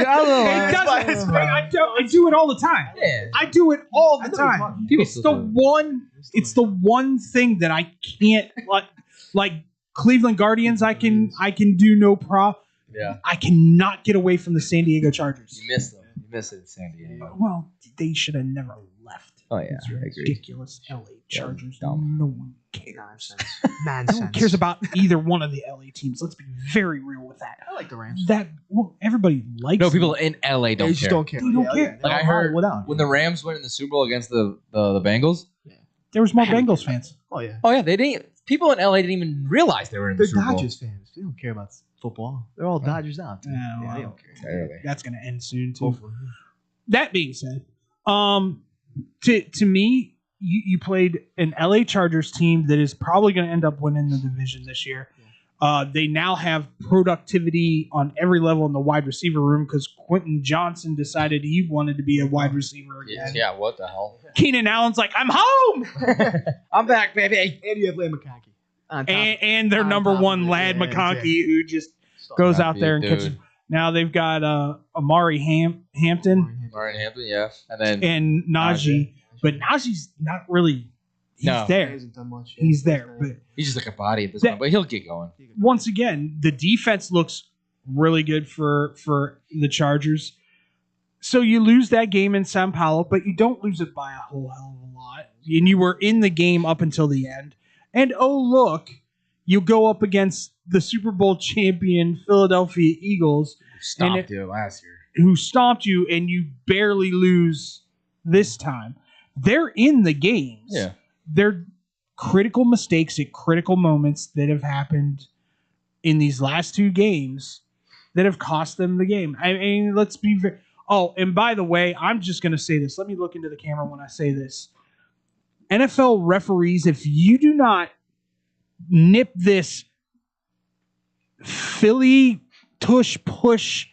do it all the time. Yeah. I do it all the time. People It's the one thing that I can't like Cleveland Guardians. I can do no problem. Yeah. I cannot get away from the San Diego Chargers. You missed them. You missed it in San Diego. Well, they should have never left. Oh, yeah. It's I agree. ridiculous. LA Chargers. dumb. No one cares. Nonsense. No one cares about either one of the LA teams. Let's be very real with that. I like the Rams. Everybody likes No, them. people in LA They don't just care. don't care. They don't care. Like I heard without. when the Rams went in the Super Bowl against the Bengals. There was more Bengals fans. Oh yeah. Oh, yeah. They didn't. People in LA didn't even realize they were in the They're Super Bowl. Dodgers fans. They don't care about football. They're all Dodgers now. Yeah, They well, don't care. Clearly. That's going to end soon too. Hopefully. That being said, to me, you played an LA Chargers team that is probably going to end up winning the division this year. They now have productivity on every level in the wide receiver room because Quentin Johnson decided he wanted to be a wide receiver again. Yeah, what the hell? Keenan Allen's like, I'm home! I'm back, baby. And you have Lane McConkey. And their number one, Lad McConkey, who just goes out there and catches. Now they've got Amari Hampton Amari Hampton, yeah. And then and Najee. But Najee's not really. He's there. He hasn't done much. He's there. But he's just like a body at this point, but he'll get going. once again, the defense looks really good for the Chargers. So you lose that game in Sao Paulo, but you don't lose it by a whole hell of a lot. And you were in the game up until the end. And oh, look, you go up against the Super Bowl champion Philadelphia Eagles. Stomped you last year. Who stomped you, and you barely lose this time. They're in the games. Yeah. They're critical mistakes at critical moments that have happened in these last 2 games that have cost them the game. I mean, let's be very... Oh, and by the way, I'm just going to say this. Let me look into the camera when I say this. NFL referees, if you do not nip this Philly tush push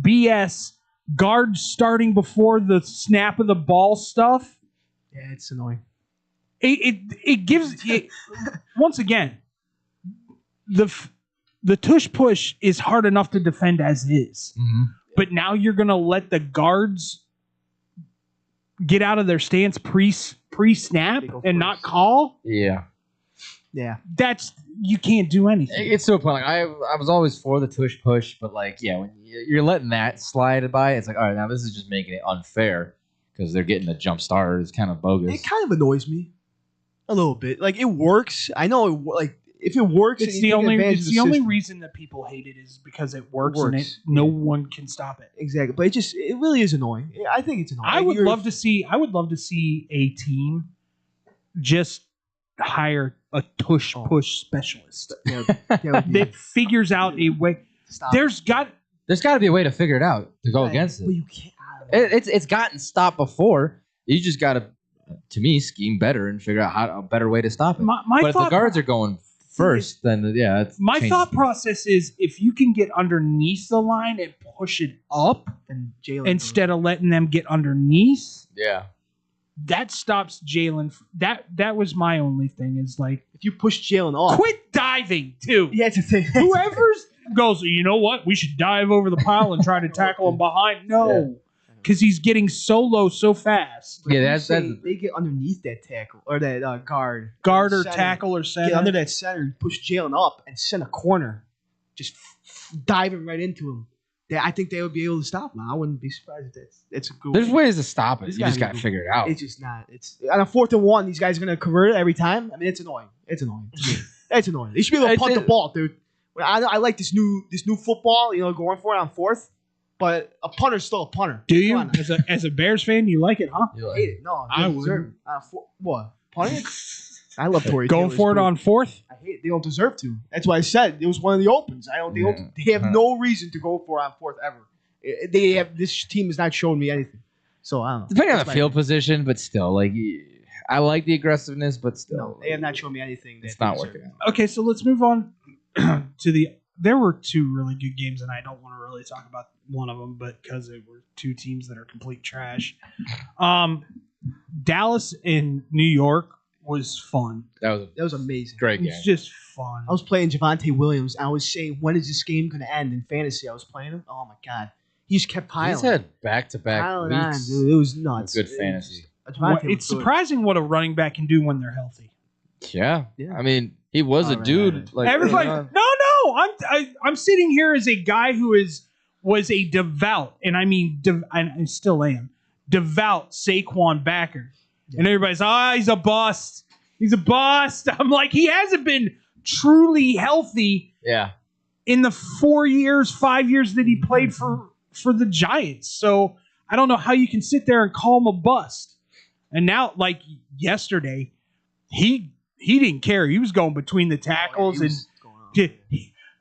BS guard starting before the snap of the ball stuff, Yeah, it's annoying. it gives it, once again, the tush push is hard enough to defend as is. Mm-hmm. But now you're going to let the guards get out of their stance pre-snap and not call? Yeah. Yeah. That's you can't do anything. It's to a point. Like I was always for the tush push, but like, yeah, when you're letting that slide by, it's like, all right, now this is just making it unfair because they're getting the jump starter. It's kind of bogus. It kind of annoys me a little bit. Like it works. I know. Like if it works, It's the only reason that people hate it is because it works, and no one can stop it. Exactly, but it really is annoying. I think it's annoying. I would love to see a team just hire a tush push specialist that figures out a way. There's got to be a way to figure it out to go against it. But you can't. It's gotten stopped before. You just got to me, scheme better and figure out a better way to stop it. But if the guards are going first, then yeah. My thought process is if you can get underneath the line and push it up instead of letting them get underneath. Yeah. That stops Jalen. That was my only thing is like if you push Jalen off, quit diving too. Yeah, it's a thing. Whoever's goes, you know what? We should dive over the pile and try to tackle him behind. No, because he's getting so low so fast. But that's they get underneath that tackle or that guard or tackle or center. Get under that center, push Jalen up, and send a corner, just diving right into him. I think they would be able to stop him. I wouldn't be surprised if that's a good. There's ways to stop it. You just got to figure it out. It's just not. It's on a 4th and 1. These guys are gonna convert it every time. I mean, it's annoying. It's annoying. It's annoying. They should be able to punt the ball, dude. I like this new football. Going for it on 4th, but a punter's still a punter. Do you, as a Bears fan, you like it, huh? I hate it. No, I would. What punting? I love Tory. Going for it on 4th. I hate it. They don't deserve to. That's why I said it was one of the opens. They have no reason to go for it on 4th ever. This team has not shown me anything. So I don't know. Depending on the field position, but still, like I like the aggressiveness, but still, no, they have not shown me anything. It's not working out. Okay, so let's move on to There were 2 really good games, and I don't want to really talk about one of them, but because they were 2 teams that are complete trash. Dallas and New York was fun. That was amazing. Great game. It's just fun. I was playing Javonte Williams. And I was saying, when is this game going to end in fantasy? I was playing him. Oh my god, he just kept piling. He's had back-to-back weeks. Dude. It was nuts. Good fantasy. It's surprising what a running back can do when they're healthy. Yeah. I mean, he was a dude. Like everybody. No. I'm sitting here as a guy who was a devout, and I mean, I still am devout Saquon backer. And everybody's, he's a bust. He's a bust. I'm like, he hasn't been truly healthy. Yeah. In the 5 years that he played for the Giants. So I don't know how you can sit there and call him a bust. And now, like yesterday, he didn't care. He was going between the tackles,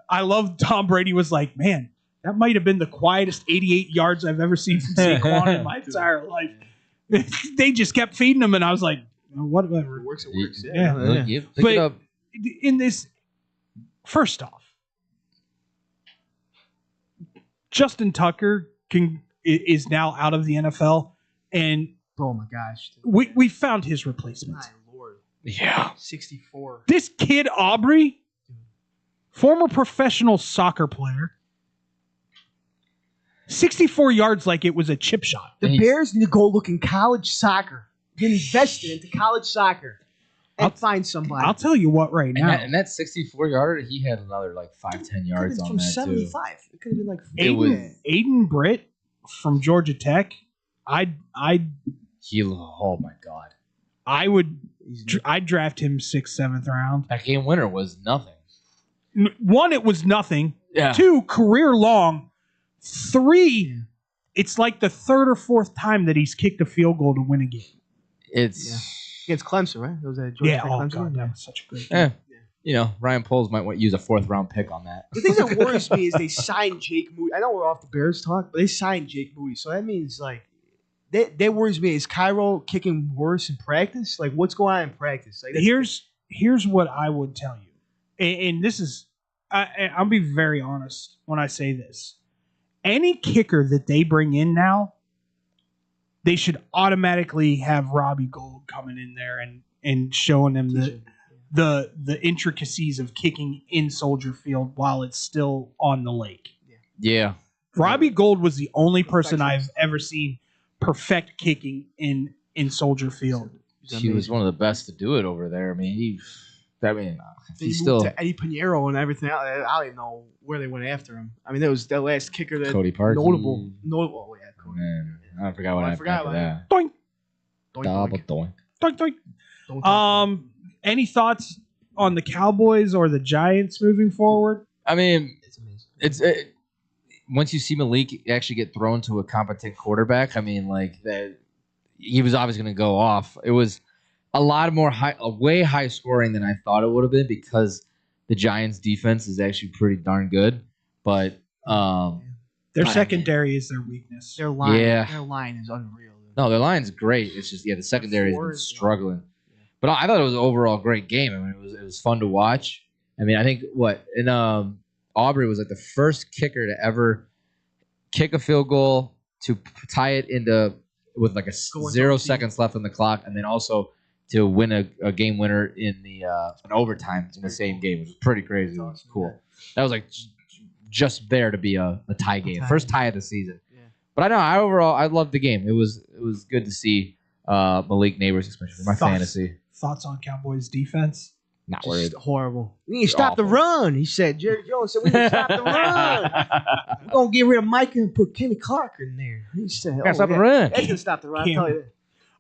I love Tom Brady was like, man, that might have been the quietest 88 yards I've ever seen from Saquon in my entire life. They just kept feeding him, and I was like, whatever. It works. Yeah. But in this, first off, Justin Tucker is now out of the NFL, and oh my gosh, we found his replacement. My lord, yeah, 64. This kid Aubrey, former professional soccer player. 64 yards like it was a chip shot. The Bears need to go look in college soccer. Get invested into college soccer and find somebody. I'll tell you what right now. And that 64-yarder, he had another like 5-10 yards on from that 75. too. It could have been like Aiden Britt from Georgia Tech. Oh my god. I'd draft him 6th, 7th round. That game winner was nothing. 1, it was nothing. Yeah. 2, career long. 3, it's like the 3rd or 4th time that he's kicked a field goal to win a game. It's against Clemson, right? It was a Georgia Tech Clemson. God, that was such a great game. Ryan Poles might use a 4th round pick on that. The thing that worries me is they signed Jake Moody. I know we're off the Bears talk, but they signed Jake Moody, so that means like that worries me. Is Cairo kicking worse in practice? Like what's going on in practice? Like, here's what I would tell you, and this is I'll be very honest when I say this. Any kicker that they bring in now, they should automatically have Robbie Gould coming in there and showing them that the intricacies of kicking in Soldier Field while it's still on the lake. Yeah. Robbie Gold was the only person I've ever seen perfect kicking in Soldier Field. He was one of the best to do it over there. I mean, he's He moved to Eddie Pinheiro and everything else. I don't even know where they went after him. I mean, that was the last kicker that Cody Parkey. notable. Oh yeah, Cody. Man, I forgot what happened after that. Doink. Double doink. Doink, doink. Any thoughts on the Cowboys or the Giants moving forward? I mean, it's once you see Malik actually get thrown to a competent quarterback, I mean, like that, he was obviously going to go off. It was a lot more way high scoring than I thought it would have been because the Giants' defense is actually pretty darn good, but their secondary is their weakness. Their line is unreal. No, their line's great. It's just the secondary has been struggling. But I thought it was an overall great game. I mean, it was fun to watch. I mean, I think Aubrey was like the first kicker to ever kick a field goal to tie it into with like 0 seconds left on the clock, and then also to win a game winner in the an overtime in the same game, which was pretty crazy. It was cool. That was like just there to be a tie game, first tie of the season. Yeah. But I know I loved the game. It was good to see Malik Neighbors, especially for my fantasy. Thoughts on Cowboys defense? Not worried. Horrible. We need to stop the run. He said. Jerry Jones said we need to stop the run. We're gonna get rid of Mike and put Kenny Clark in there. He said, stop the run. That's gonna stop the run. I'll tell you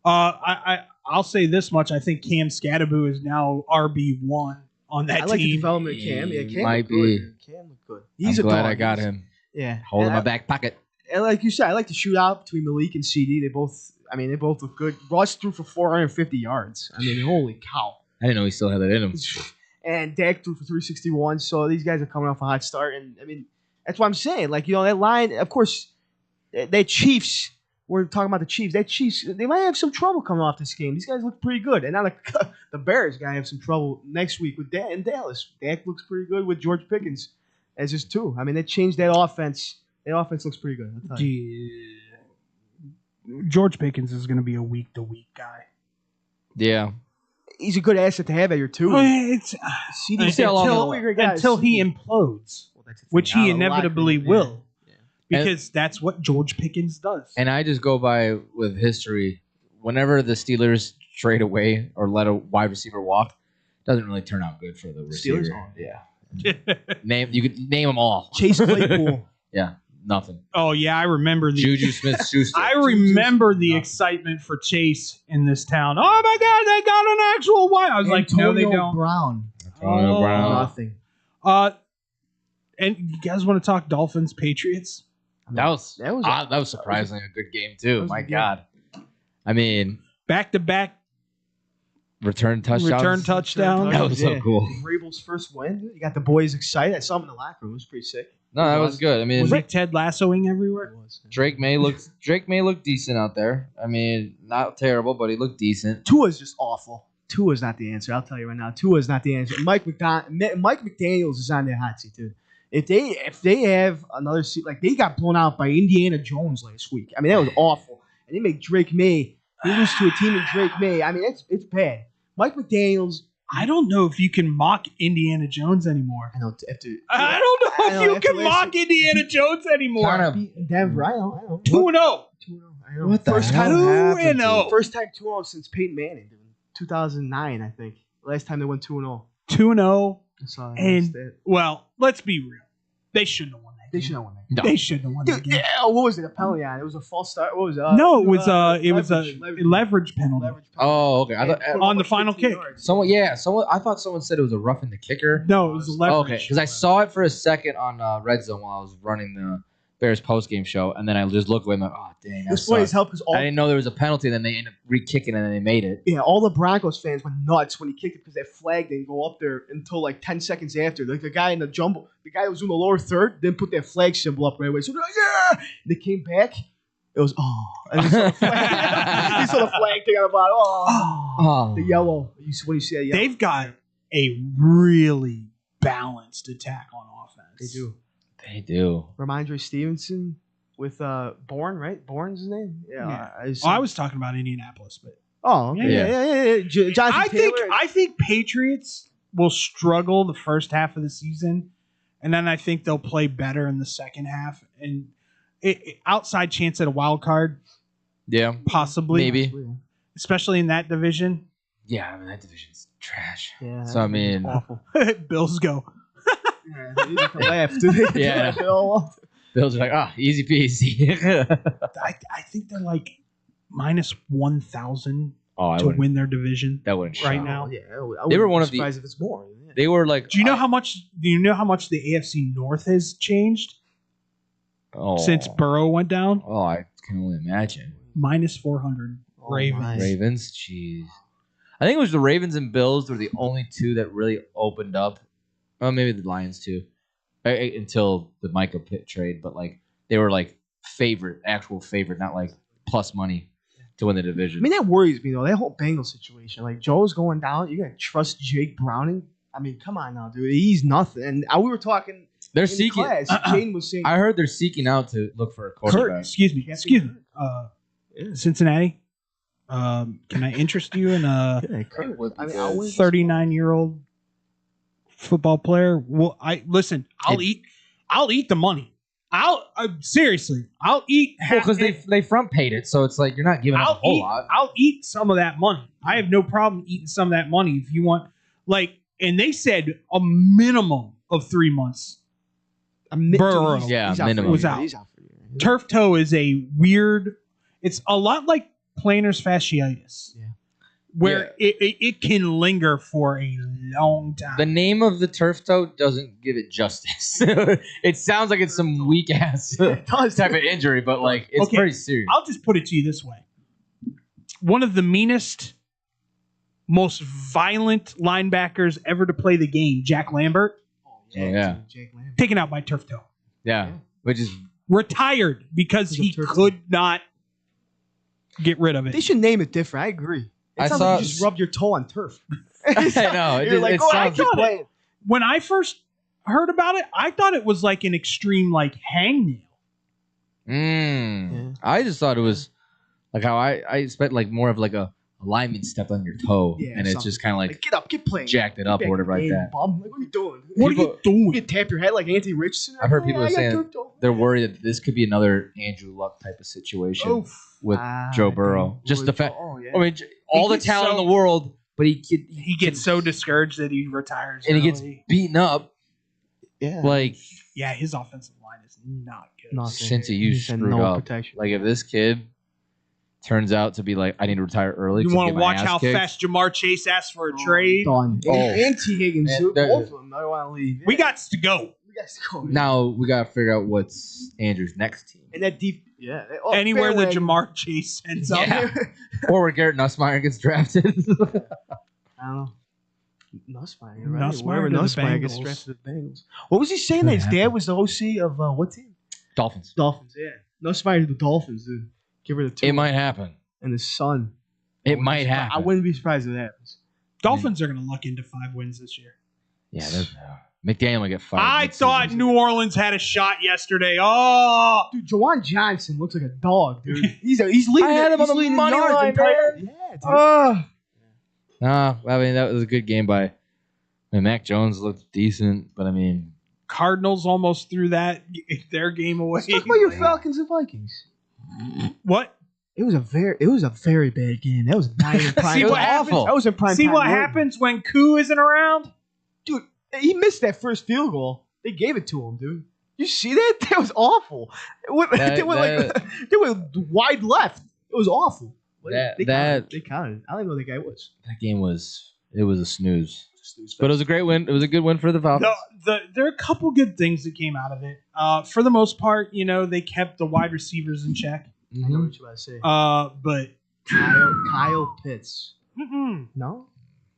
that. I'll say this much. I think Cam Scadaboo is now RB1 on that team. I like the development of Cam. Yeah, Cam might be. Cam looked good. I'm glad I got him. Yeah. Hold in my back pocket. And like you said, I like the shootout between Malik and CD. They both look good. Russ threw for 450 yards. I mean, holy cow. I didn't know he still had that in him. And Dak threw for 361. So these guys are coming off a hot start. And, I mean, that's what I'm saying. Like, that line, of course, that Chiefs, we're talking about the Chiefs. That Chiefs, they might have some trouble coming off this game. These guys look pretty good. And now the Bears got to have some trouble next week with in Dallas. Dak looks pretty good with George Pickens as his two. I mean, they changed that offense. That offense looks pretty good. I'll tell you. George Pickens is going to be a week-to-week guy. Yeah. He's a good asset to have at your two. Until he implodes, which he inevitably will. Yeah. Because that's what George Pickens does. And I just go by with history. Whenever the Steelers trade away or let a wide receiver walk, it doesn't really turn out good for the receiver. Steelers? Yeah. You could name them all. Chase Claypool. Yeah. Nothing. Oh yeah, I remember the Juju Smith-Schuster. I remember the excitement for Chase in this town. Oh my God, they got an actual wide. I was like, no, they don't. Antonio Brown. Nothing. And you guys want to talk Dolphins Patriots? That was surprisingly a good game too. My God. I mean, back-to-back return touchdown. That was so cool. Vrabel's first win. You got the boys excited. I saw him in the locker room. It was pretty sick. No, that was good. I mean, was it Ted lassoing everywhere? Drake May looked decent out there. I mean, not terrible, but he looked decent. Tua's just awful. Tua's not the answer. I'll tell you right now. Tua's not the answer. Mike McDaniels is on the hot seat, dude. If they have another seat, like they got blown out by Indiana Jones last week. I mean, that was awful. And they make Drake May. They lose to a team in Drake May. I mean, it's bad. Mike McDaniels. I don't know if you can mock Indiana Jones anymore. I don't know if you can mock Indiana Jones anymore. Denver, I know. 2-0. What the First time 2-0. First time 2-0 since Peyton Manning, dude. 2009, I think. Last time they went 2-0. 2-0. And well, let's be real. They shouldn't have won that. They shouldn't have won that. No. They shouldn't have won that game. Yeah, what was it? A penalty on it? It was a false start. What was it? No, it was a leverage penalty. Oh, okay. On the final kick. I thought someone said it was a roughing the kicker. No, it was a leverage. Okay, because I saw it for a second on Red Zone while I was running the Bears postgame show, and then I just looked away and I'm like, oh, dang. This play is help because I didn't know there was a penalty, and then they ended up re-kicking and then they made it. Yeah, all the Broncos fans went nuts when he kicked it because that flag didn't go up there until like 10 seconds after. Like the guy that was in the lower third didn't put that flag symbol up right away. So they're like, yeah! They came back. It was, and he saw the flag. He saw the flag thing on the bottom. The yellow. What do you see? They've got a really balanced attack on offense. They do. They do. Ramondre Stevenson with Bourne, right? Bourne's his name? Yeah. I was talking about Indianapolis, but Oh, okay. Yeah. Jonathan Taylor. I think Patriots will struggle the first half of the season, and then I think they'll play better in the second half. And outside chance at a wild card, possibly, maybe, especially in that division. Yeah, I mean that division's trash. Yeah, so I mean, awful. Bills go. Left. Yeah. Bills are like, easy peasy. I think they're like minus 1,000 to win their division. That wouldn't right shock. now. Yeah, they were one of the. If it's more. Yeah. They were like. Do you know how much? Do you know how much the AFC North has changed since Burrow went down? Oh, I can only imagine. Minus 400 Ravens. Nice. Ravens, jeez. I think it was the Ravens and Bills were the only two that really opened up. Well, maybe the Lions too, until the Micah Pitt trade. But like they were like actual favorite, not like plus money to win the division. I mean, that worries me though. That whole Bengals situation. Like Joe's going down. You gotta trust Jake Browning. I mean, come on now, dude. He's nothing. And we were talking. They're seeking. Jane was saying. I heard they're seeking out to look for a quarterback. Excuse me. Cincinnati. Can I interest you in a 39-year-old football player? Well, I'll eat the money. Seriously, I'll eat. Because they front paid it, so it's like you're not giving up a whole lot. I'll eat some of that money. I have no problem eating some of that money if you want. And they said a minimum of 3 months. Burrow, minimum was out. Turf toe is a weird. It's a lot like plantar fasciitis, where it can linger for a long time. The name of the turf toe doesn't give it justice. It sounds like it's some weak ass type of injury, but like it's pretty serious. I'll just put it to you this way: one of the meanest, most violent linebackers ever to play the game, Jack Lambert, taken out by turf toe. Yeah, which is retired because he could not get rid of it. They should name it different. I agree. It sounds like you just rubbed your toe on turf. I know. When I first heard about it, I thought it was like an extreme hangnail. I just thought it was like how I expect like more of like a lineman stepped on your toe and it's just kind of like get up, get playing, jacked it up or whatever like that. Bum. Like, what are you doing? What are you doing? You tap your head like Anthony Richardson. I've heard people saying they're worried that this could be another Andrew Luck type of situation with Joe Burrow. Just the fact, I mean, all the talent in the world, but he gets so discouraged that he retires and he gets beaten up. Yeah, his offensive line is not good. Since you screwed up, protection. Like if this kid turns out to be like, I need to retire early. You want to watch how fast Jamar Chase asks for a trade? And T. Higgins, both of them. I don't want to leave. We got to go. Now we got to figure out what's Andrew's next team. And that deep, anywhere that Jamar Chase ends up. Or where Garrett Nussmeier gets drafted. I don't know. Nussmeier, right? Nussmeier gets drafted to the Bengals. What was he saying that his dad was the OC of what team? Dolphins. Yeah. Nussmeier to the Dolphins, dude. Give her the two. It might happen. And his son. It might happen. I wouldn't be surprised if it happens. Dolphins are going to luck into 5 wins this year. Yeah, McDaniel will get 5. I thought New Orleans had a shot yesterday. Oh, dude, Jawan Johnson looks like a dog, dude. He's leading. I had him on the money line, man. Yeah, dude. I mean that was a good game by. Mac Jones looked decent, but I mean, Cardinals almost threw their game away. Let's talk about your Falcons and Vikings. What? It was a very bad game. That was 9 in prime. See what happens? That was in prime. See what happens when Koo isn't around, dude. He missed that first field goal. They gave it to him, dude. You see that? That was awful. They went wide left. It was awful. They counted. I don't know who the guy was. That game was a snooze. But it was a great win. It was a good win for the Falcons. There are a couple good things that came out of it. For the most part, they kept the wide receivers in check. I know what you want to say. But Kyle Pitts. No?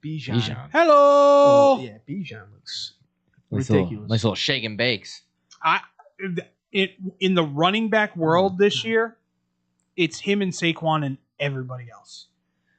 Bijan. Hello. Oh, yeah, Bijan looks ridiculous. Nice little shake and bakes. In the running back world this year, it's him and Saquon and everybody else.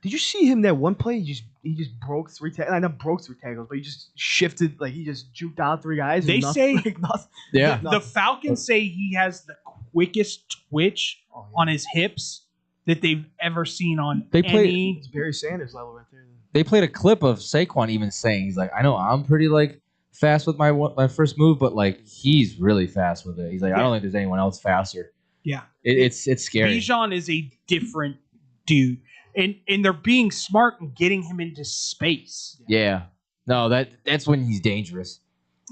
Did you see him that one play? He just broke 3 tackles. Not broke 3 tackles, but he just shifted, he just juked out 3 guys. They say the Falcons say he has the quickest twitch on his hips that they've ever seen on They played- any. It's Barry Sanders level right there. They played a clip of Saquon even saying, he's like, I know I'm pretty like fast with my first move, but like he's really fast with it. He's like, I don't think there's anyone else faster. Yeah. It's scary. Bijan is a different dude. And they're being smart and getting him into space. Yeah. No, that's when he's dangerous.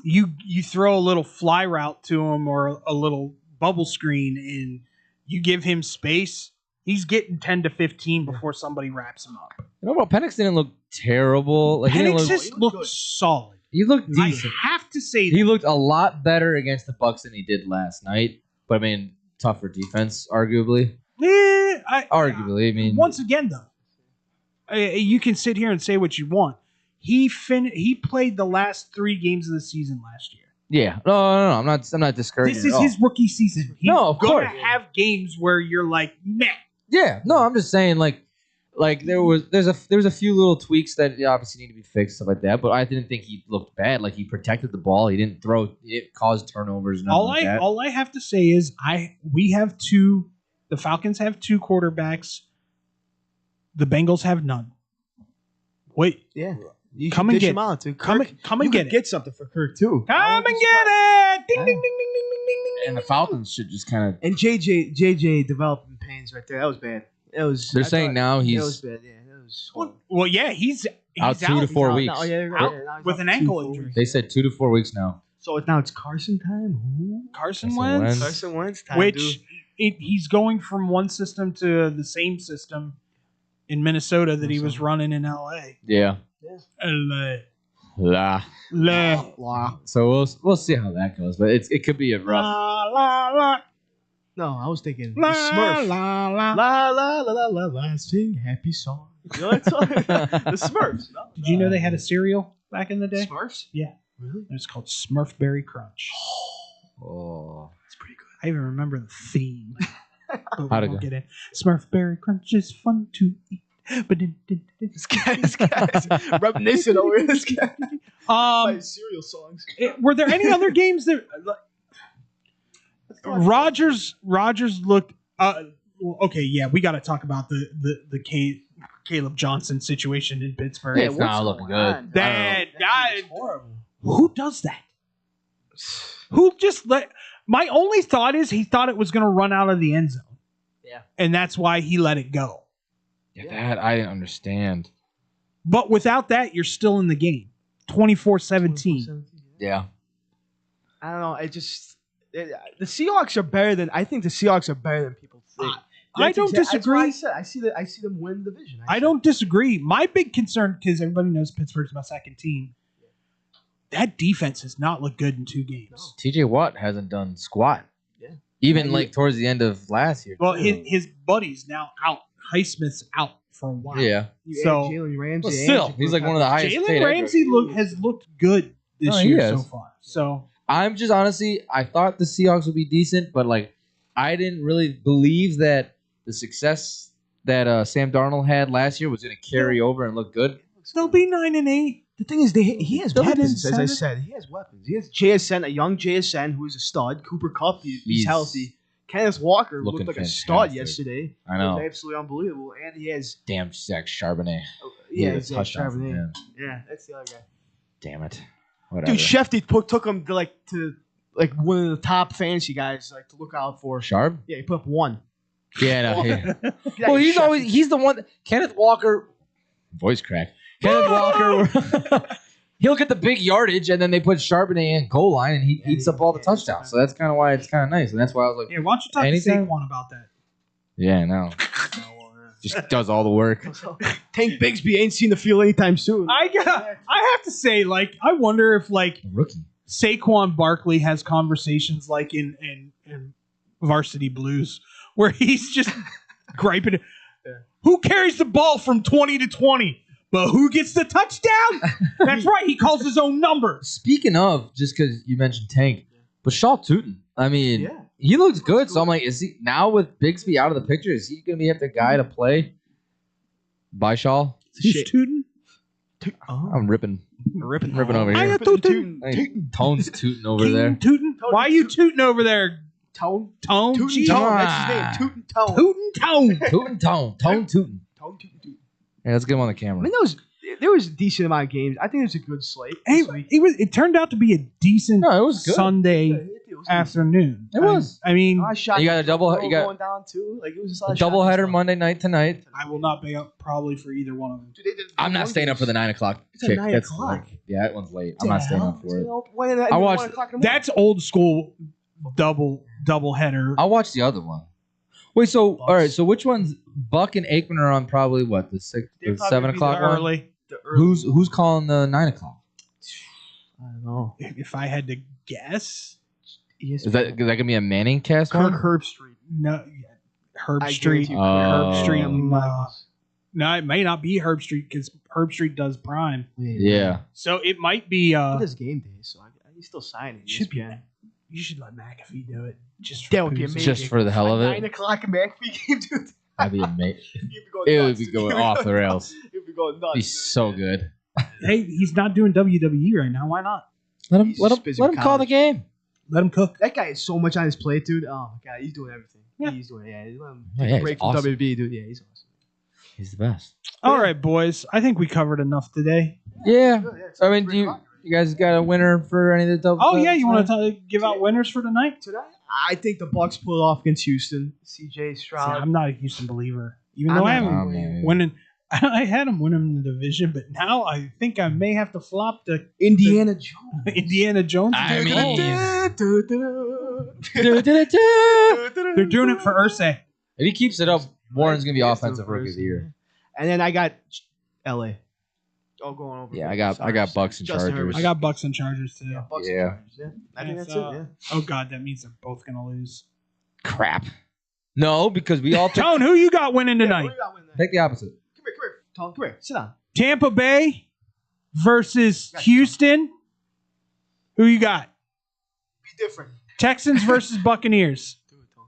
You throw a little fly route to him or a little bubble screen and you give him space, he's getting 10 to 15 before somebody wraps him up. You know what? Penix didn't look terrible. Like, Penix looked solid. He looked decent. I have to say He looked a lot better against the Bucs than he did last night. But I mean, tougher defense, arguably. Arguably, I mean, once again though, you can sit here and say what you want. He played the last 3 games of the season last year. yeah. No, I'm not discouraging. This is his rookie season. He's No, of gonna course. have games where you're like, meh. Yeah. No, I'm just saying like there was a few little tweaks that obviously need to be fixed, stuff like that. But I didn't think he looked bad. Like he protected the ball. He didn't cause turnovers. All I have to say is the Falcons have 2 quarterbacks. The Bengals have none. Wait. Yeah. You Come can and dish get him out to Come Kirk. and You get could it. get something for Kirk too. Come and get it. Ding, ding, ding, ding, ding, ding, ding, ding. And the Falcons should just kind of. And JJ developing pains right there. That was bad. It was. They're saying now That he's was bad. Yeah, that was. Well, yeah, he's out 2 to 4 weeks. Oh, yeah, out right. with an ankle injury. They said 2 to 4 weeks now. So it's Carson time. Who? Carson Wentz. Wentz, Carson Wentz time. which he's going from one system to the same system in Minnesota that he was running in LA. Yeah. LA. La. So we'll see how that goes, but it could be a rough. No, I was thinking La, the Smurf. la, la. La la la la la la. Sing happy song. You know that song? The Smurfs. No? Did you know they had a cereal back in the day? Smurfs? Yeah. Really? It's called Smurf Berry Crunch. Oh. It's pretty good. I even remember the theme. But we How'd it won't go? get in. Smurf Berry Crunch is fun to eat. But This guy's reminiscent over here. This guy. Like cereal songs. Were there any other games that Rogers looked okay, yeah, we got to talk about the Caleb Johnson situation in Pittsburgh. It's not looking good. That guy, who does that? Who just let? My only thought is he thought it was going to run out of the end zone. Yeah, and that's why he let it go. Yeah, that I didn't understand. But without that, you're still in the game. 24-17. Yeah. I don't know. The Seahawks are better than I think. The Seahawks are better than people think. I don't disagree. That's what I said. I see them win the division. I don't disagree. My big concern, because everybody knows Pittsburgh's my second team, that defense has not looked good in 2 games. TJ Watt hasn't done squat. Yeah. Even like towards the end of last year. Well, too. his buddy's now out. Highsmith's out for a while. Yeah. So Jalen Ramsey. Well, still, he's like one of the highest. Jalen Ramsey has looked good this he year has. so far. So I'm just honestly, I thought the Seahawks would be decent, but like I didn't really believe that the success that Sam Darnold had last year was going to carry over and look good. they'll be 9-8. The thing is, he has They'll be weapons. As I 7. said, he has weapons. He has JSN, a young JSN who is a stud. Cooper Kupp, he's healthy. Kenneth Walker looked like a stud yesterday. I know. He was absolutely unbelievable. And he has Damn Zach Charbonnet. yeah, He had a touchdown from him. Yeah, that's the other guy. Damn it. Whatever. Dude, Shefty took him to one of the top fantasy guys to look out for. Sharp? Yeah, he put up 1. Yeah, no. Yeah. Yeah, Well, he's the one. Kenneth Walker. Voice crack. Kenneth Walker. He'll get the big yardage, and then they put Charbonnet in goal line, and he eats up all the touchdowns. So that's kind of why it's kind of nice, and that's why I was like, Yeah, why don't you talk Anytime? to Saquon about that? yeah, no, just does all the work. Tank Bigsby ain't seen the field anytime soon. I have to say, like, I wonder if like Rookie. Saquon Barkley has conversations like in Varsity Blues where he's just griping. Who carries the ball from 20 to 20? But who gets the touchdown? That's right. He calls his own number. Speaking of, just because you mentioned Tank, but Shaw Tootin, I mean, he looks good. So I'm like, is he now with Bigsby out of the picture? Is he going to be the guy to play by Shaw? Who's Tootin? I'm ripping over Hiya, here. Tootin. Hey, Tone's tooting over there. Tootin. Why are you tooting over there? Tone. Tone. Tootin' Gee. Tone. That's his name. Tootin' Tone. Tootin' Tone. Tootin' Tone. Tone Tootin'. Tone Tootin' Tootin'. Yeah, let's get him on the I camera. mean, there was a decent amount of games. I think it was a good slate. Hey, this week. it turned out to be a decent No, it was good. Sunday afternoon. It was. I mean, I shot You got a double- you got going down too. Like it was just a lot A of shots doubleheader and Monday night tonight. I will not be up probably for either one of them. stuff. Dude, they did I'm not one staying up for the 9 o'clock It's at kick. 9 That's o'clock. yeah, that one's late. I'm not staying up for it. I watched- That's old school double header. I'll watch the other one. Wait, so all right, so which one's Buck and Aikman are on? Probably what the 7 o'clock one? early. Who's calling the 9 o'clock? I don't know. If I had to guess, Is that gonna be a Manning cast Kirk one? Herbstreit? no, Herb I Street. guarantee you, Herb Street. Michaels. No, it may not be Herb Street because Herb Street does prime. Yeah. So it might be. It is game day, so he's still signing. Should be. You should let McAfee do it. Just for That would be booze. amazing. Just for the hell of it. 9 o'clock McAfee game, dude. That'd be amazing. You'd be going It would nuts. be going You'd be off going the rails. nuts. You'd be going nuts. Be dude. so good. Hey, he's not doing WWE right now. Why not? Let him He's just busy with call the college. game. Let him cook. That guy has so much on his plate, dude. Oh my god, he's doing everything. Yeah. He's doing yeah. He's letting him Oh, take yeah, a break he's from awesome. WWE, dude. Yeah, he's awesome. He's the best. All right, boys. I think we covered enough today. Yeah. It's I mean, 3 do you o'clock. you guys got a winner for any of the double? Oh yeah, you want to give out winners for tonight? Tonight, I think the Bucks pull it off against Houston. CJ See, Stroud. I'm not a Houston believer, even I'm though I not haven't man. winning. I had him winning the division, but now I think I may have to flop to Indiana Jones. Indiana Jones. I They're doing it for Ursay. If he keeps it up, Warren's gonna be Yes, offensive of rookie course. of the year. And then I got LA. Oh, going over. Yeah, I got Bucks and Justin Chargers. Herbert. I got Bucks and Chargers too. Bucks Yeah. and Chargers, yeah. I think that's So- it. Yeah. Oh god, that means they're both gonna lose. Crap. No, because we all picked, Tone, who you got winning Who tonight? you got winning that? pick the opposite. Come here, Tom. Come here. Sit down. Tampa Bay versus Houston. Who you got? Be different. Texans versus Buccaneers. Do it, Tom.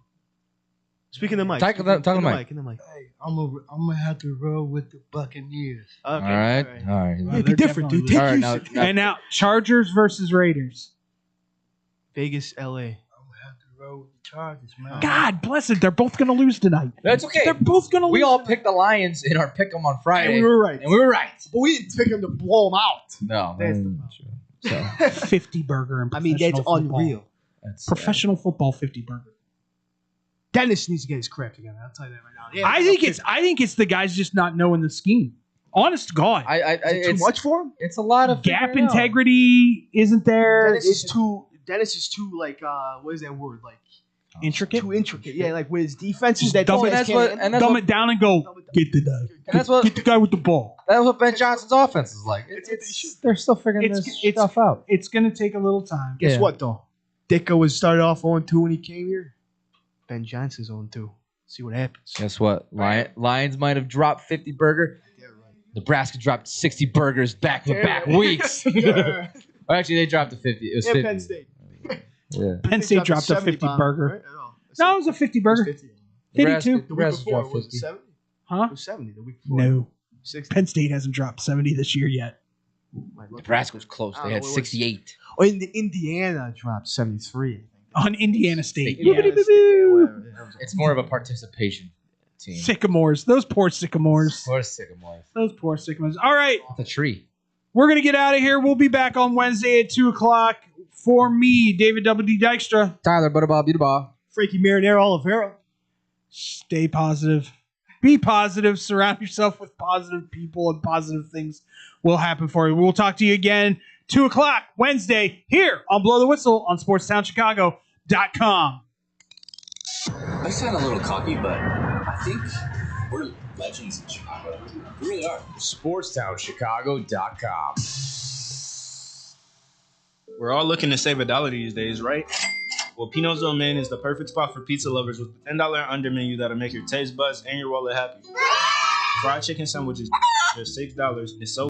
Speaking of the mic. Talk speak to the in the mic. In the mic. Hey, I'm gonna have to roll with the Buccaneers. Okay. All right. All right. Yeah, they're be different, dude. definitely Take All right, Houston. now- And now Chargers versus Raiders. Vegas, LA. I'm gonna have to roll with the Chargers, man. God bless it, they're both gonna lose tonight. That's okay. They're both gonna lose. We all picked the Lions in our pick 'em on Friday. And we were right. And we were right. But we didn't pick him to blow him out. No, That's the not true. So 50 burger and I mean, that's professional football. unreal. that's Professional football 50 burger. Dennis needs to get his crap together. I'll tell you that right now. Yeah, I think it's the guys just not knowing the scheme. Honest to God. I Is it too it's, much for him? it's a lot of Gap figuring out. integrity isn't there. Dennis is too like what is that word? Like Intricate. too intricate. Yeah, like with his defenses that dumb don't it- that's what- and that's Dumb what- it down and go get the guy. And that's what Get the guy with the ball. that's what Ben Johnson's offense is like. They're still figuring It's- this it's- stuff out. It's gonna take a little time. Guess Yeah. what though? Dicko was started off 0-2 when he came here. Ben Johnson's 0-2. See what happens. Guess what? Lions might have dropped 50 burger. Nebraska dropped 60 burgers back-to-back weeks. Yeah. Well, actually, they dropped to 50. It was And 50. Penn State. Yeah. Penn State dropped a 50 bomb, burger. right? No, it was a 50 burger. 50. Did he Nebraska- too? The week Nebraska before dropped was 50. 70. Huh? It was 70 the week before. No. 60. Penn State hasn't dropped 70 this year yet. Nebraska was close. I They don't had know, it was- 68. Oh, Indiana dropped 73. On Indiana State. Indiana State, yeah, whatever. Yeah, that was- It's more of a participation team. Sycamores. Those poor Sycamores. Or Sycamores. Those poor Sycamores. All right. It's a tree. We're going to get out of here. We'll be back on Wednesday at 2 o'clock. For me, David W.D. Dykstra. Tyler Butterbob, Butterbob. Frankie Marinero Oliveira. Stay positive. Be positive. Surround yourself with positive people, and positive things will happen for you. We'll talk to you again 2 o'clock Wednesday here on Blow the Whistle on SportsTownChicago.com. I sound a little cocky, but I think we're legends in Chicago. We really are. SportsTownChicago.com. We're all looking to save $1 these days, right? Well, Pino's Domain is the perfect spot for pizza lovers with the $10 and under menu that'll make your taste buds and your wallet happy. Fried chicken sandwiches, just $6. It's so